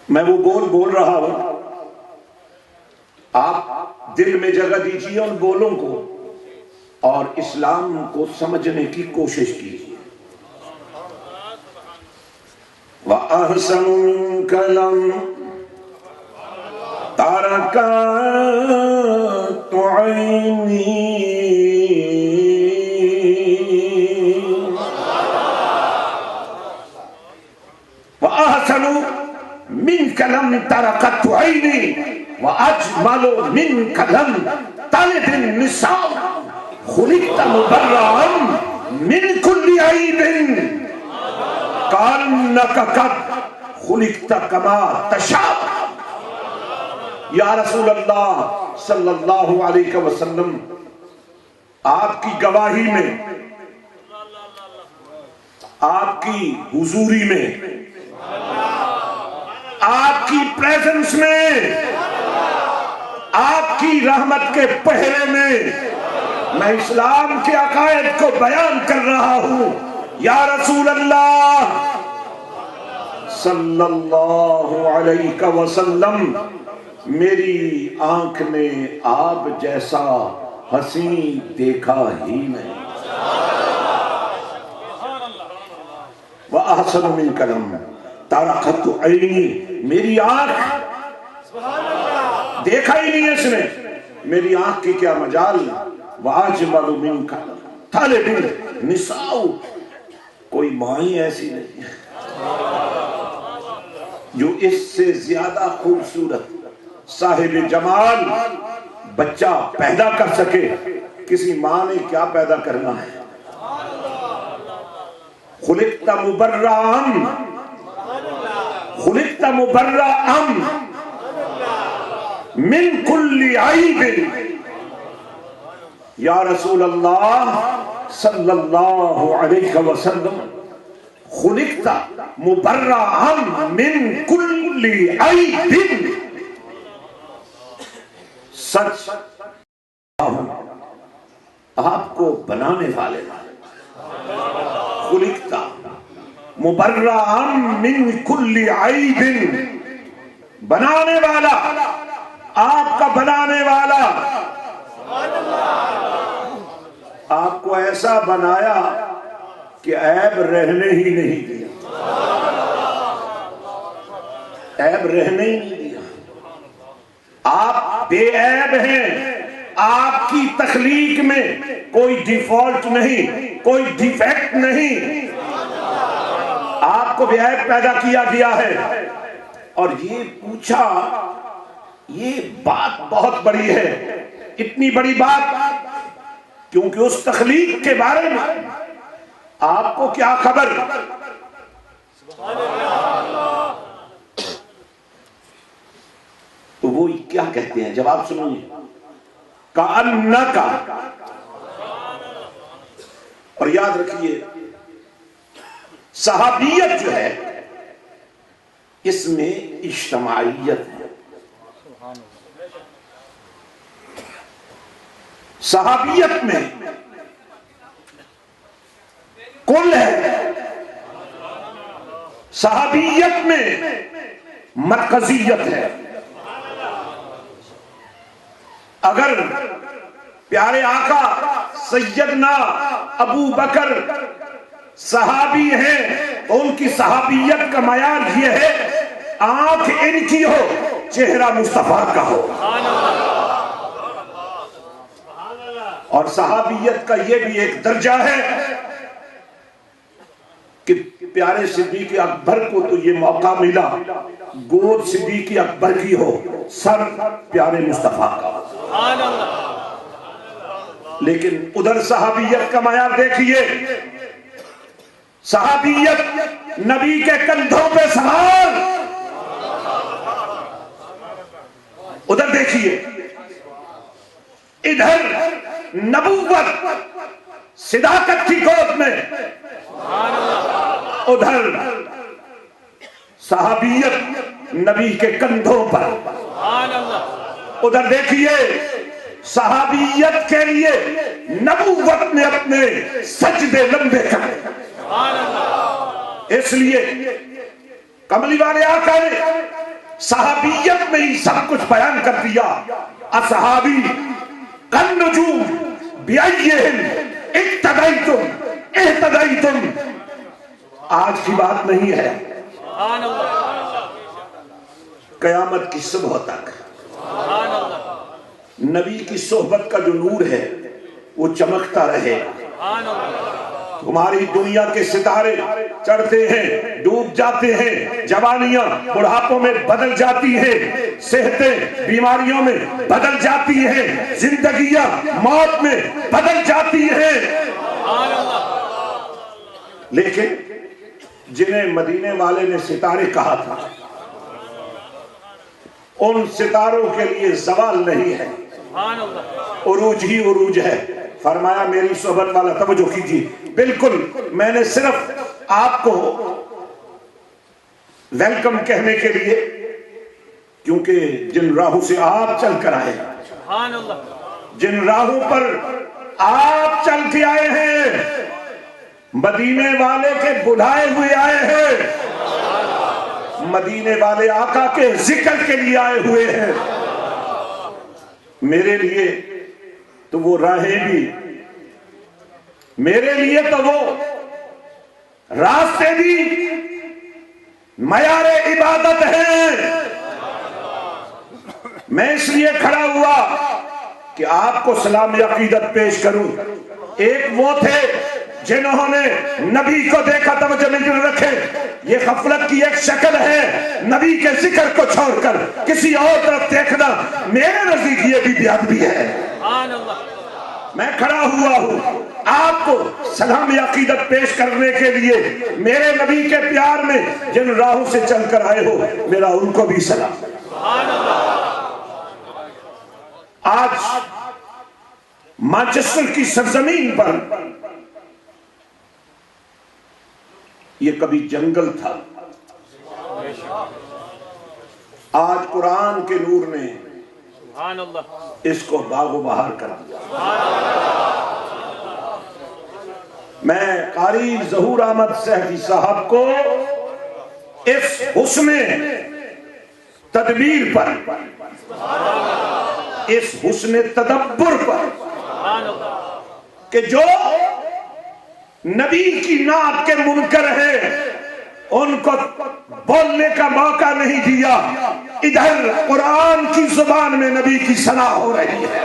میں وہ بول رہا ہوں، آپ دل میں جگہ دیجیے ان بولوں کو اور اسلام کو سمجھنے کی کوشش کیجیے. وَأَحْسَنُ كَلَامٍ تَرَكَتْ عَيْنِي، وَأَحْسَنُ مِنْكَ لَمْ تَرَكَتْ عَيْنِي، وَأَجْمَلُ مِنْكَ لَمْ تَلِدِ النِّسَاءُ، خلقت مبرعا من كل عيب كأنك قد خلقت كما تشاء. یا رسول اللہ صلی اللہ علیہ وسلم، آپ کی گواہی میں، آپ کی حضوری میں، آپ کی پریزنس میں، آپ کی رحمت کے پہرے میں میں اسلام کے عقائد کو بیان کر رہا ہوں. یا رسول اللہ صلی اللہ علیہ وسلم، میری آنکھ نے آپ جیسا حسین دیکھا ہی نہیں. وَأَحْسَنُ مِنْكَ لَمْ تَرَكَتْ عَيْنِي، میری آنکھ دیکھا ہی نہیں اس نے، میری آنکھ کی کیا مجال. وَأَجْمَلُ مِنْكَ تَلِدِ النِّسَاءُ، کوئی ماں ہی ایسی نہیں جو اس سے زیادہ خوبصورت صاحب جمال بچہ پیدا کر سکے. کسی ماں نے کیا پیدا کرنا ہے؟ خلقت مبرعا، خلقت مبرعا من کل عیب. یا رسول اللہ صلی اللہ علیہ وسلم، خلقت مبرعا من کل عیب. سچ آپ کو بنانے والے، خلقت مبرعا من کل عیب، بنانے والا، آپ کا بنانے والا آپ کو ایسا بنایا کہ عیب رہنے ہی نہیں دیا، عیب رہنے ہی نہیں دیا. آپ بے عیب ہیں، آپ کی تخلیق میں کوئی ڈیفالٹ نہیں، کوئی ڈیفیکٹ نہیں، آپ کو بے عیب پیدا کیا گیا ہے۔ اور یہ پوچھا، یہ بات بہت بڑی ہے، اتنی بڑی بات کیونکہ اس تخلیق کے بارے میں آپ کو کیا خبر؟ تو وہ کیا کہتے ہیں جواب سنو گے، کأنکا، اور یاد رکھیے صحابیت جو ہے اس میں اجتماعیت ہے، صحابیت میں کل ہے، صحابیت میں مرکزیت ہے۔ اگر پیارے آقا سیدنا ابو بکر صحابی ہیں تو ان کی صحابیت کا معیار یہ ہے آنکھ ان کی ہو، چہرہ مصطفیٰ کا ہو۔ اور صحابیت کا یہ بھی ایک درجہ ہے کہ پیارے صدیق اکبر کو تو یہ موقع ملا گود صدیق اکبر کی ہو، سر پیارے مصطفیٰ کا ہو، لیکن ادھر صحابیت کا معیار دیکھیے، صحابیت نبی کے کندھوں پہ سوار، ادھر دیکھیے، ادھر نبوت صداقت کی گود میں، ادھر صحابیت نبی کے کندھوں پر۔ ادھر دیکھیے صحابیت کے لیے نبوت نے اپنے سجدے لمبے کرے، اس لیے کملی والے آقا نے صحابیت میں ہی سب کچھ بیان کر دیا۔ اصحابی کالنجوم بیئیہم اقتدیتم اہتدیتم، آج کی بات نہیں ہے، قیامت کی صبح تک نبی کی صحبت کا جو نور ہے وہ چمکتا رہے۔ تمہاری دنیا کے ستارے چڑھتے ہیں، ڈوب جاتے ہیں، جوانیاں بڑھاپوں میں بدل جاتی ہیں، صحتیں بیماریوں میں بدل جاتی ہیں، زندگیاں موت میں بدل جاتی ہیں، لیکن جنہیں مدینے والے نے ستارے کہا تھا ان ستاروں کے لیے زوال نہیں ہے، عروج ہی عروج ہے۔ فرمایا میری صحبت والا توجہ کیجیے، بالکل میں نے صرف آپ کو ویلکم کہنے کے لیے، کیونکہ جن راہوں سے آپ چل کر آئے، جن راہوں پر آپ چل کے آئے ہیں، مدینے والے کے بلائے ہوئے آئے ہیں، مدینے والے آقا کے ذکر کے لیے آئے ہوئے ہیں، میرے لیے تو وہ راہیں بھی، میرے لیے تو وہ راستے بھی معیار عبادت ہیں۔ میں اس لیے کھڑا ہوا کہ آپ کو سلام عقیدت پیش کروں۔ ایک وہ تھے جنہوں نے نبی کو دیکھا، توجہ نہیں رکھے، یہ غفلت کی ایک شکل ہے، نبی کے ذکر کو چھوڑ کر کسی اور طرف دیکھنا میرے نزدیک یہ بھی بے ادبی ہے۔ میں کھڑا ہوا ہوں آپ کو سلام عقیدت پیش کرنے کے لیے، میرے نبی کے پیار میں جن راہوں سے چل کر آئے ہو میرا ان کو بھی سلام۔ آج مانچسٹر کی سرزمین پر یہ کبھی جنگل تھا، آج قرآن کے نور نے اس کو باغ و بہار کر دیا۔ میں قاری ظہور احمد سہفی صاحب کو اس حسن تدبیر پر، اس حسن تدبر پر کہ جو نبی کی نعت کے منکر ہیں ان کو بولنے کا موقع نہیں دیا، ادھر قرآن کی زبان میں نبی کی ثنا ہو رہی ہے۔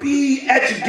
PhD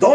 2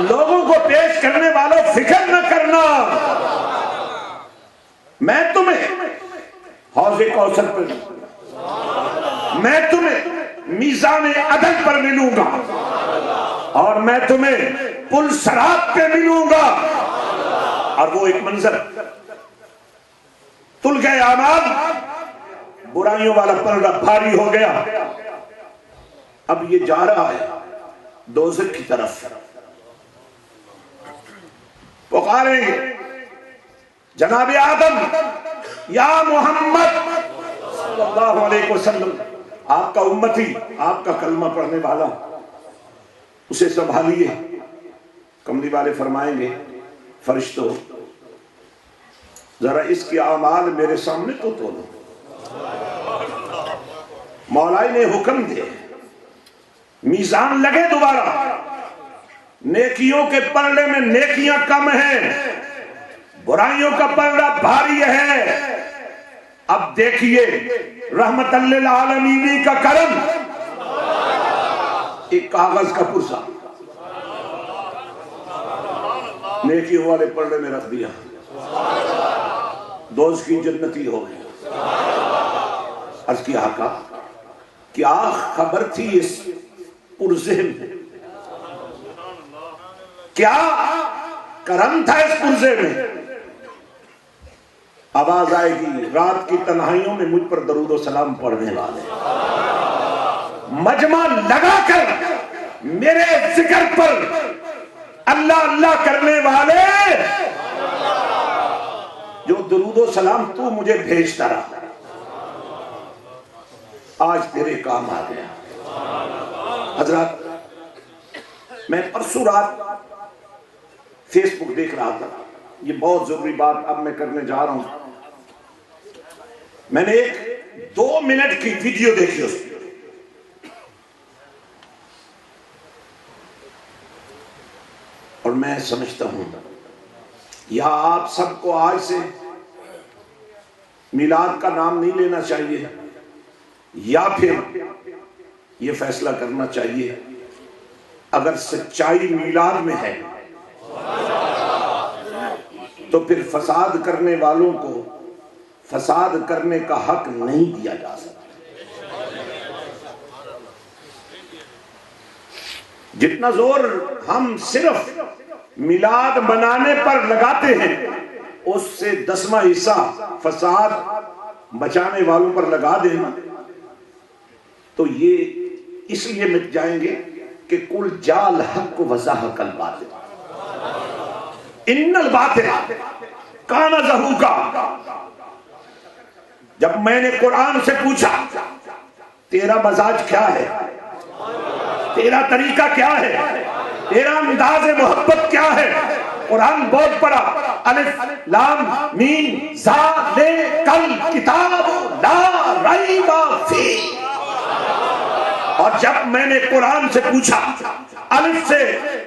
لوگوں کو پیش کرنے والوں فکر نہ کرنا، میں تمہیں حوض کوثر پر، میں تمہیں میزان عدل پر ملوں گا، اور میں تمہیں پل صراط پہ ملوں گا۔ اور وہ ایک منظر، تل گئے اعمال، برائیوں والا پلڑا بھاری ہو گیا، اب یہ جا رہا ہے دوزخ کی طرف، پکاریں گے جناب آدم یا محمد صلی اللہ علیہ وسلم، آپ کا امتی، آپ کا کلمہ پڑھنے والا، اسے سنبھالیے۔ کملی والے فرمائیں گے فرشتوں ذرا اس کے اعمال میرے سامنے تو تولو۔ مولا نے حکم دے، میزان لگے دوبارہ، نیکیوں کے پلڑے میں نیکیاں کم ہیں، برائیوں کا پلڑا بھاری ہے۔ اب دیکھیے رحمت للعالمین کا کرم، ایک کاغذ کا پرسا نیکیوں والے پلڑے میں رکھ دیا، دوست کی جنتی ہو گئی۔ عرض کی آقا کیا خبر تھی اس پرزے میں، کیا کرم تھا اس پرزے میں؟ آواز آئے گی رات کی تنہائیوں میں مجھ پر درود و سلام پڑھنے والے، مجمع لگا کر میرے ذکر پر اللہ اللہ کرنے والے، جو درود و سلام تو مجھے بھیجتا رہا، آج تیرے کام آ گیا۔ حضرات میں پرسوں رات فیس بک دیکھ رہا تھا، یہ بہت ضروری بات اب میں کرنے جا رہا ہوں۔ میں نے ایک 2 منٹ کی ویڈیو دیکھی اس میں، اور میں سمجھتا ہوں یا آپ سب کو آج سے میلاد کا نام نہیں لینا چاہیے، یا پھر یہ فیصلہ کرنا چاہیے اگر سچائی میلاد میں ہے تو پھر فساد کرنے والوں کو فساد کرنے کا حق نہیں دیا جا سکتا۔ جتنا زور ہم صرف میلاد منانے پر لگاتے ہیں، اس سے 10واں حصہ فساد بچانے والوں پر لگا دینا تو یہ اس لیے مٹ جائیں گے کہ کل جال حق وزحق الباطل، ان الباطل کان زہوقا۔ جب میں نے قرآن سے پوچھا تیرا مزاج کیا ہے، تیرا طریقہ کیا ہے، تیرا انداز محبت کیا ہے، قرآن بہت پڑا، الف لام میم ذالک الکتاب لا ریب فیہ۔ اور جب میں نے قرآن سے پوچھا الف سے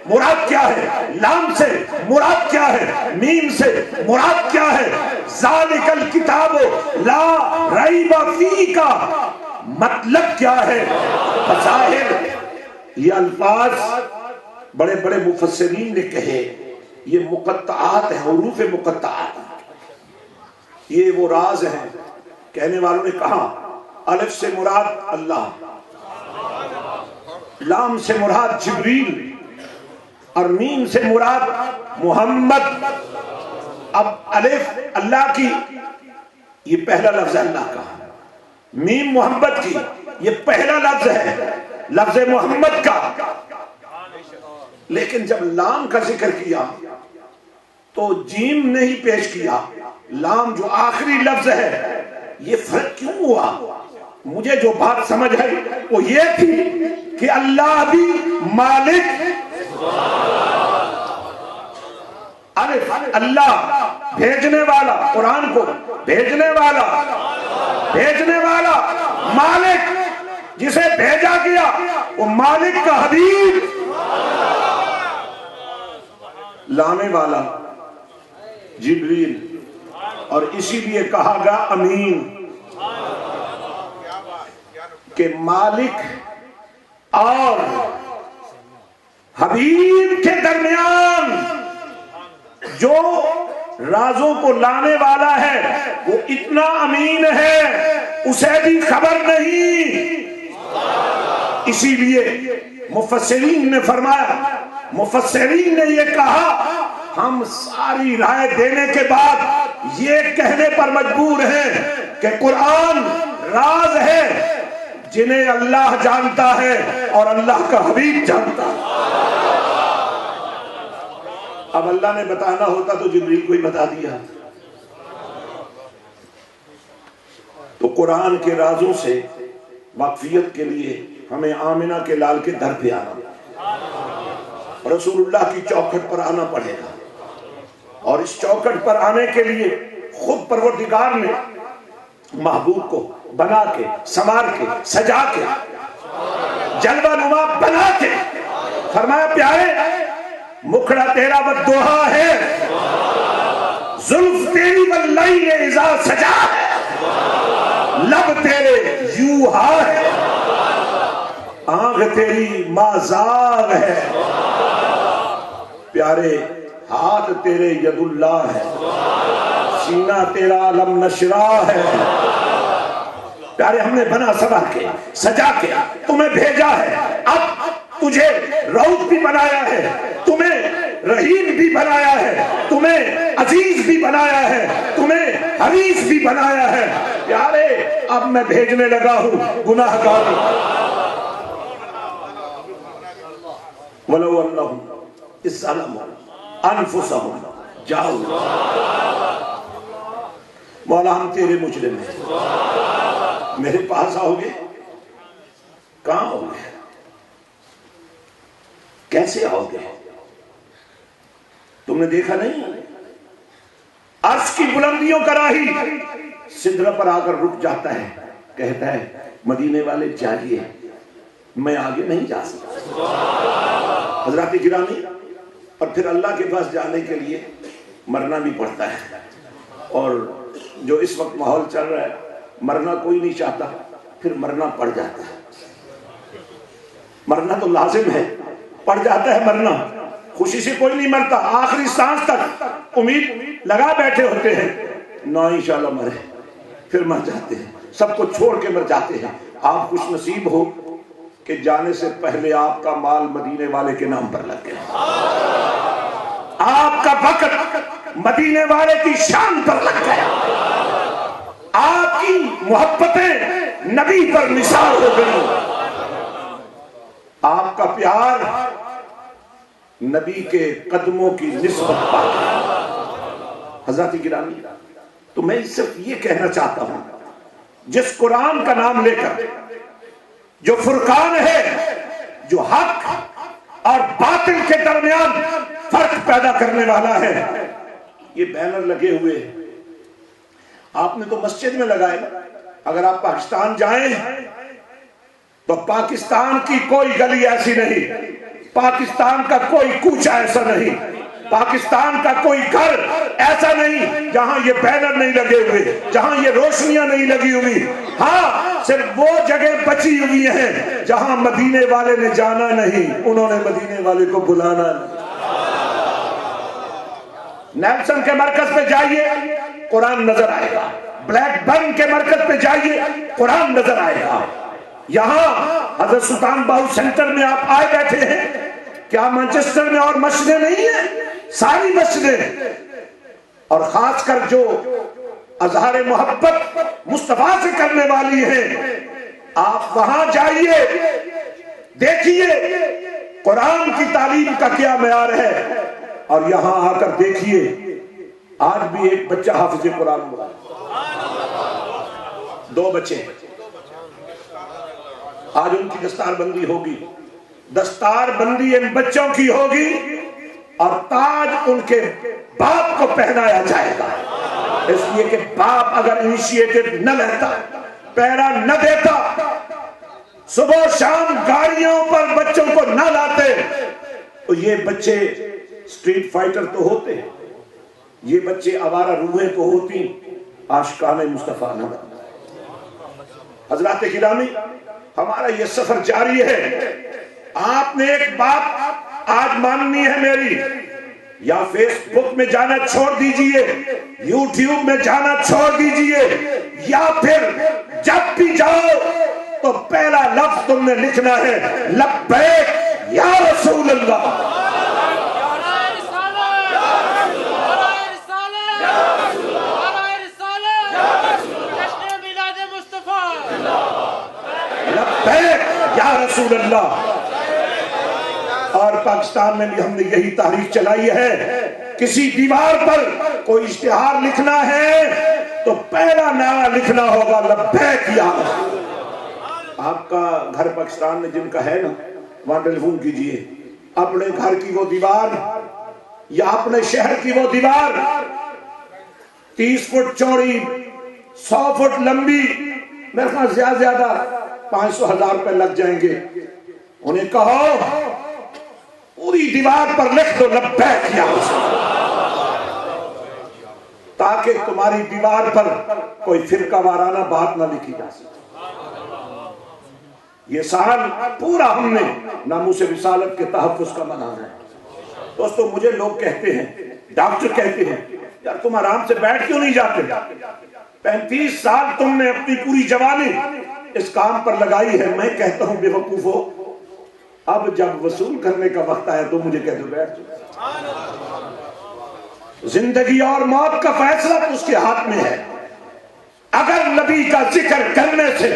مراد کیا ہے، لام سے مراد کیا ہے، میم سے مراد کیا ہے، ذالک الکتاب لا ریب فیہ کا مطلب کیا ہے، بظاہر یہ الفاظ بڑے بڑے مفسرین نے کہے یہ مقطعات ہیں، حروف مقطعات، یہ وہ راز ہیں۔ کہنے والوں نے کہا الف سے مراد اللہ، لام سے مراد جبریل، اور میم سے مراد محمد۔ اب الف اللہ کی یہ پہلا لفظ ہے اللہ کا، میم محمد کی یہ پہلا لفظ ہے لفظ محمد کا، لیکن جب لام کا ذکر کیا تو جیم نہیں پیش کیا، لام جو آخری لفظ ہے۔ یہ فرق کیوں ہوا؟ مجھے جو بات سمجھ ہے وہ یہ تھی کہ اللہ بھی مالک، اللہ بھیجنے والا، قرآن کو بھیجنے والا مالک، جسے بھیجا گیا وہ مالک کا حبیب، لانے والا جبریل، اور اسی لیے کہا گیا امین، کہ مالک اور حبیب کے درمیان جو رازوں کو لانے والا ہے وہ اتنا امین ہے اسے بھی خبر نہیں. اسی لیے مفسرین نے فرمایا، مفسرین نے یہ کہا، ہم ساری رائے دینے کے بعد یہ کہنے پر مجبور ہیں کہ قرآن راز ہے جنہیں اللہ جانتا ہے اور اللہ کا حبیب جانتا ہے. اب اللہ نے بتانا ہوتا تو جبریل کو ہی بتا دیا. تو قرآن کے رازوں سے واقفیت کے لیے ہمیں آمنہ کے لال کے در پہ آنا، رسول اللہ کی چوکھٹ پر آنا پڑے گا. اور اس چوکھٹ پر آنے کے لیے خود پروردگار نے محبوب کو بنا کے، سنوار کے، سجا کے، جلوہ نما بنا کے فرمایا پیارے مکھڑا تیرا بدوہا ہے، زلف تیری واللیل اذا سجا ہے، لب تیرے یوہا ہے، آنکھ تیری مازاغ ہے، پیارے ہاتھ تیرے ید اللہ ہے، سینہ تیرا علم نشرہ ہے. پیارے ہم نے بنا سبا کے، سجا کے تمہیں بھیجا ہے. اب تجھے رؤوف بھی بنایا ہے، تمہیں رحیم بھی بنایا ہے، تمہیں عزیز بھی بنایا ہے، تمہیں حریص بھی بنایا ہے. پیارے اب میں بھیجنے لگا ہوں گناہ گار. وَلَوْ أَنَّهُمْ إِذْ ظَلَمُوا أَنفُسَهُمْ جَاءُوا. مولا ہم تیرے مجرم ہیں، میرے پاس آؤ گے؟ کہاں آؤ گے؟ کیسے آؤ گے؟ تم نے دیکھا نہیں عرش کی بلندیوں کا راہی سدرہ پر آ کر رک جاتا ہے، کہتا ہے مدینے والے جائیے، میں آگے نہیں جا سکتا. حضرات گرامی، اور پھر اللہ کے پاس جانے کے لیے مرنا بھی پڑتا ہے. اور جو اس وقت ماحول چل رہا ہے، مرنا کوئی نہیں چاہتا، پھر مرنا پڑ جاتا ہے. مرنا تو لازم ہے، پڑ جاتا ہے مرنا. خوشی سے کوئی نہیں مرتا، آخری سانس تک امید لگا بیٹھے ہوتے ہیں نہ انشاءاللہ مرے، پھر مر جاتے ہیں، سب کو چھوڑ کے مر جاتے ہیں. آپ خوش نصیب ہو کہ جانے سے پہلے آپ کا مال مدینے والے کے نام پر لگ گیا، آپ کا وقت مدینے والے کی شان پر لگ گیا، آپ کی محبتیں نبی پر نثار ہو گئی، آپ کا پیار نبی کے قدموں کی نسبت پا گیا. حضرات گرامی، تو میں صرف یہ کہنا چاہتا ہوں، جس قرآن کا نام لے کر جو فرقان ہے، جو حق اور باطل کے درمیان فرق پیدا کرنے والا ہے، یہ بینر لگے ہوئے آپ نے تو مسجد میں لگائے. اگر آپ پاکستان جائیں تو پاکستان کی کوئی گلی ایسی نہیں، پاکستان کا کوئی کوچہ ایسا نہیں، پاکستان کا کوئی گھر ایسا نہیں جہاں یہ بینر نہیں لگے ہوئے، جہاں یہ روشنیاں نہیں لگی ہوئی. ہاں صرف وہ جگہ بچی ہوئی ہیں جہاں مدینے والے نے جانا نہیں، انہوں نے مدینے والے کو بلانا نہیں. نیلسن کے مرکز پہ جائیے قرآن نظر آئے گا، بلیک برن کے مرکز پہ جائیے قرآن نظر آئے گا. یہاں حضرت سلطان باہو سینٹر میں آپ آئے بیٹھے ہیں، کیا مانچسٹر میں اور مسجدیں نہیں ہیں؟ ساری مسجدیں، اور خاص کر جو اظہار محبت مصطفیٰ سے کرنے والی ہیں، آپ وہاں جائیے، دیکھیے قرآن کی تعلیم کا کیا معیار ہے. اور یہاں آ کر دیکھیے آج بھی ایک بچہ حافظ قرآن ہوا، 2 بچے، آج ان کی دستار بندی ہوگی، دستار بندی ان بچوں کی ہوگی، اور تاج ان کے باپ کو پہنایا جائے گا. اس لیے کہ باپ اگر انیشیٹو نہ لیتا، پیرا نہ دیتا، صبح و شام گاڑیوں پر بچوں کو نہ لاتے، تو یہ بچے سٹریٹ فائٹر تو ہوتے، یہ بچے آوارہ روحیں تو ہوتی، عاشقان مصطفیٰ نہ بنتے. حضرات گرامی، ہمارا یہ سفر جاری ہے. آپ نے ایک بات آج ماننی ہے میری، یا فیس بک میں جانا چھوڑ دیجئے، یوٹیوب میں جانا چھوڑ دیجئے، یا پھر جب بھی جاؤ تو پہلا لفظ تم نے لکھنا ہے لبیک یا رسول اللہ۔ لبیک یا رسول اللہ۔ اور پاکستان میں بھی ہم نے یہی تحریک چلائی ہے، کسی دیوار پر کوئی اشتہار لکھنا ہے تو پہلا نعرہ لکھنا ہوگا لبیک یا رسول اللہ۔ آپ کا گھر پاکستان میں جن کا ہے نا، وہاں ٹیلی فون کیجئے، اپنے گھر کی وہ دیوار یا اپنے شہر کی وہ دیوار 30 فٹ چوڑی 100 فٹ لمبی، میرے خیال زیادہ زیادہ 500,000 روپے لگ جائیں گے، انہیں کہو پوری دیوار پر لکھ دو لبیک یا رسول اللہ، تاکہ تمہاری دیوار پر کوئی فرقہ وارانہ بات نہ لکھی جا سکے۔ یہ سال پورا ہم نے ناموس رسالت کے تحفظ کا منانا ہے۔ دوستو مجھے لوگ کہتے ہیں، ڈاکٹر کہتے ہیں، یار تم آرام سے بیٹھ کیوں نہیں جاتے؟ 35 سال تم نے اپنی پوری جوانی اس کام پر لگائی ہے۔ میں کہتا ہوں بے وقوفو، اب جب وصول کرنے کا وقت آیا تو مجھے کہہ دو بیٹھ جاؤ۔ زندگی اور موت کا فیصلہ تو اس کے ہاتھ میں ہے۔ اگر نبی کا ذکر کرنے سے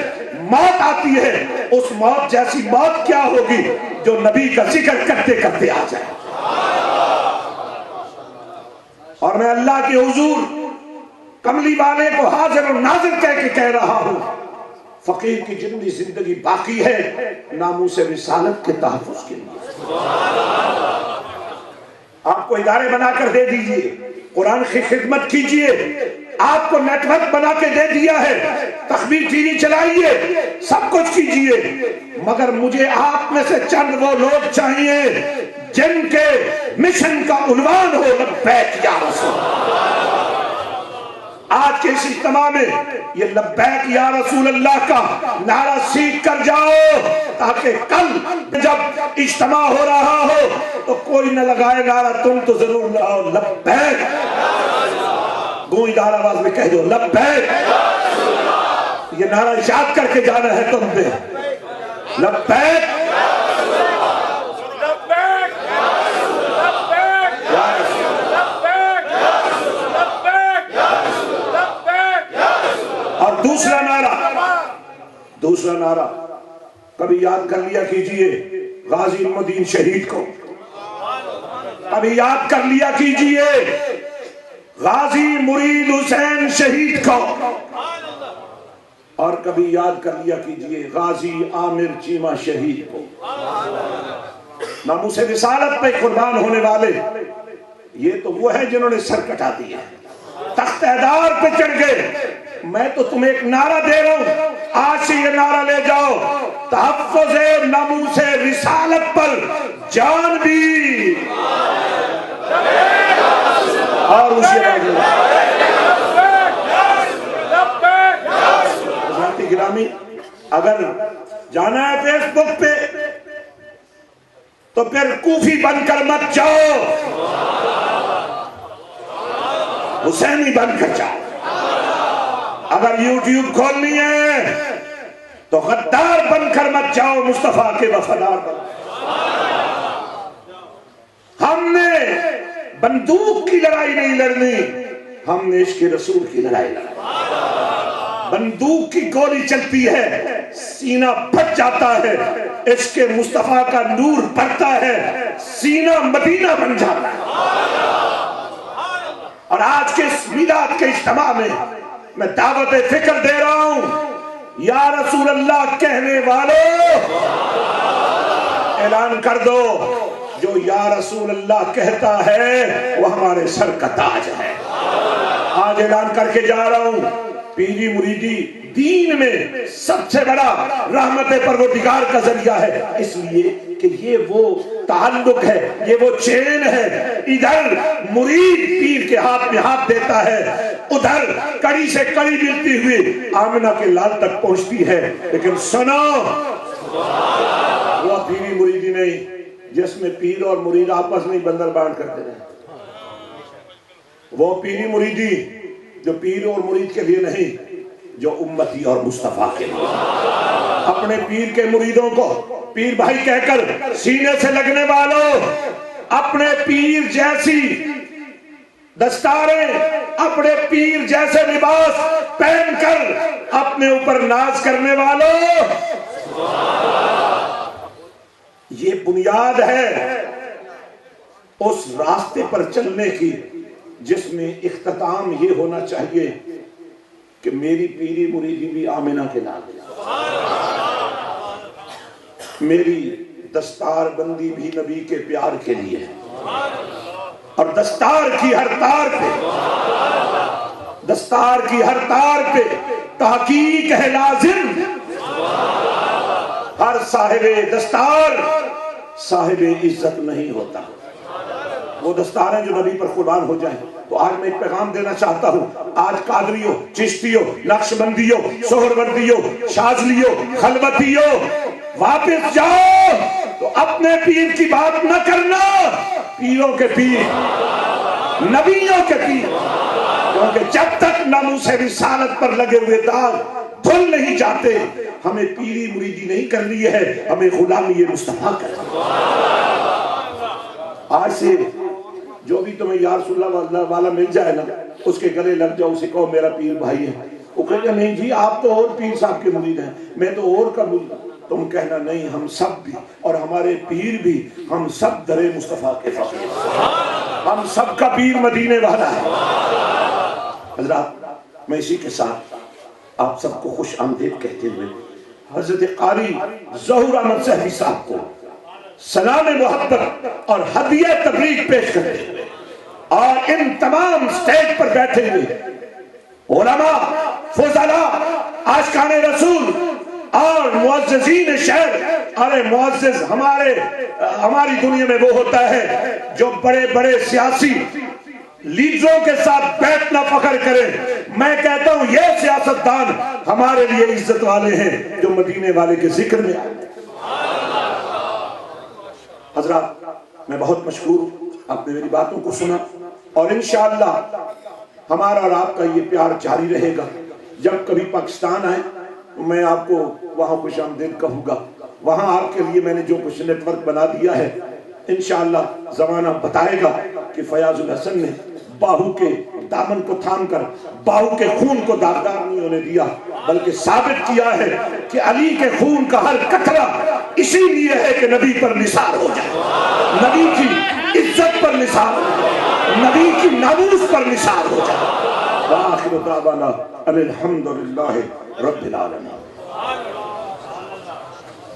موت آتی ہے، اس موت جیسی موت کیا ہوگی جو نبی کا ذکر کرتے کرتے آ جائے۔ اور میں اللہ کے حضور کملی والے کو حاضر و ناظر کہہ کے کہہ رہا ہوں، فقیر کی جتنی زندگی باقی ہے ناموس رسالت کے تحفظ کے لیے آپ کو ادارے بنا کر دے دیجئے، قرآن کی خدمت کیجئے، آپ کو نیٹ ورک بنا کے دے دیا ہے، تخبیر ٹی وی چلائیے، سب کچھ کیجئے، مگر مجھے آپ میں سے چند وہ لوگ چاہیے جن کے مشن کا عنوان ہو لبیک یا رسول اللہ۔ آج کے اس اجتماع میں یہ لبیک یا رسول اللہ کا نعرہ سیکھ کر جاؤ، تاکہ کل جب اجتماع ہو رہا ہو تو کوئی نہ لگائے نعرہ، تم تو ضرور لاؤ لبیک، گونجدار آواز میں کہہ دو لبیک۔ یہ نعرہ یاد کر کے جانا ہے تم پہ، لبیک دوسرا نعرہ کبھی یاد کر لیا کیجئے غازی المدین شہید کو، کبھی یاد کر لیا کیجئے غازی مرید حسین شہید کو، اور کبھی یاد کر لیا کیجئے غازی عامر چیمہ شہید کو۔ ناموس رسالت پہ قربان ہونے والے یہ تو وہ ہیں جنہوں نے سر کٹا دیا، تخت حیدار پہ چڑھ گئے۔ میں تو تمہیں ایک نعرہ دے رہا ہوں، آج سے یہ نعرہ لے جاؤ، تحفظ ناموس رسالت پر جان بھی اور اسی حضرت گرامی، اگر جانا ہے فیس بک پہ تو پھر کوفی بن کر مت جاؤ، حسینی بن کر جاؤ۔ اگر یوٹیوب کھولنی ہے تو غدار بن کر مت جاؤ، مصطفیٰ کے وفادار بن۔ ہم نے بندوق کی لڑائی نہیں لڑنی، ہم نے عشق رسول کی لڑائی لڑنی۔ بندوق کی گولی چلتی ہے، سینہ پھٹ جاتا ہے، عشق مصطفیٰ کا نور پڑتا ہے، سینہ مدینہ بن جاتا ہے۔ اور آج کے اس میلاد کے اجتماع میں میں دعوت فکر دے رہا ہوں، یا رسول اللہ کہنے والوں اعلان کر دو، جو یا رسول اللہ کہتا ہے وہ ہمارے سر کا تاج ہے۔ آج اعلان کر کے جا رہا ہوں، پیری مریدی دین میں سب سے بڑا رحمت پروردگار کا ذریعہ ہے، اس لیے کہ یہ وہ تعلق ہے، یہ وہ چین ہے، ادھر مرید پیر کے ہاتھ میں ہاتھ دیتا ہے، ادھر کڑی سے کڑی ملتی ہوئی آمنہ کے لال تک پہنچتی ہے۔ لیکن سنو، وہ پیری مریدی نہیں، جس میں پیر اور مرید آپس میں بندر بانٹ کرتے رہے. وہ پیری مریدی جو پیر اور مرید کے لیے نہیں، جو امتی اور مصطفیٰ کے لیے. اپنے پیر کے مریدوں کو پیر بھائی کہہ کر سینے سے لگنے والوں، اپنے پیر جیسی دستاریں، اپنے پیر جیسے لباس پہن کر اپنے اوپر ناز کرنے والوں، یہ بنیاد ہے اس راستے پر چلنے کی جس میں اختتام یہ ہونا چاہیے کہ میری پیری مریدی بھی آمنہ کے نام ہے، میری دستار بندی بھی نبی کے پیار کے لیے ہے، اور دستار کی ہر تار پہ تحقیق ہے لازم. ہر صاحب دستار صاحب عزت نہیں ہوتا. وہ دستار ہیں جو نبی پر قربان ہو جائیں. تو آج میں ایک پیغام دینا چاہتا ہوں. آج قادریوں، چشتیوں، نقشبندیوں، سہروردیوں، شاذلیوں، خلوتیوں، واپس جاؤ. تو اپنے پیر کی بات نہ کرنا، پیروں کے پیر، نبیوں کے پیر. کیونکہ جب تک ناموس رسالت پر لگے ہوئے داغ دھل نہیں جاتے، ہمیں پیری مریدی نہیں کرنی ہے، ہمیں غلامی مصطفیٰ کرنی ہے. آج سے جو بھی تمہیں یا رسول اللہ والا مل جائے نا، اس کے گلے لگ جاؤ، اسے کہو میرا پیر بھائی ہے. وہ کہے گا نہیں جی آپ تو اور پیر صاحب کے مرید ہیں، میں تو اور کا مرید ہوں. تم کہنا نہیں، ہم سب بھی اور ہمارے پیر بھی، ہم سب در مصطفیٰ کے فقیر، ہم سب کا پیر مدینے والا ہے. حضرات میں اسی کے ساتھ آپ سب کو خوش آمدید کہتے ہوئے حضرت قاری ظہور احمد صاحبی صاحب کو سلام محبت اور ہدیہ تبریک پیش کرتے ہوئے، اور ان تمام سٹیج پر بیٹھے ہوئے علماء، فضلاء، عاشقان رسول اور معززین شہر. ارے معزز ہماری دنیا میں وہ ہوتا ہے جو بڑے بڑے سیاسی لیڈروں کے ساتھ بیٹھنا فخر کرے. میں کہتا ہوں یہ سیاستدان ہمارے لیے عزت والے ہیں جو مدینے والے کے ذکر میں آئے. حضرات میں بہت مشکور ہوں، آپ نے میری باتوں کو سنا، اور انشاءاللہ ہمارا اور آپ کا یہ پیار جاری رہے گا. جب کبھی پاکستان آئے تو میں آپ کو وہاں خوش آمدید کہوں گا. وہاں آپ کے لیے میں نے جو کچھ نیٹ ورک بنا دیا ہے، انشاءاللہ زمانہ بتائے گا کہ فیاض الحسن نے باہو کے دامن کو تھام کر باہو کے خون کو داغدار نہیں ہونے دیا، بلکہ ثابت کیا ہے کہ علی کے خون کا ہر قطرہ اسی لیے ہے کہ نبی پر نثار ہو جائے، نبی کی عزت پر نثار ہو جائے، نبی کی ناموس پر نثار ہو جائے. وآخر دعوانا ان الحمدللہ رب العالمین.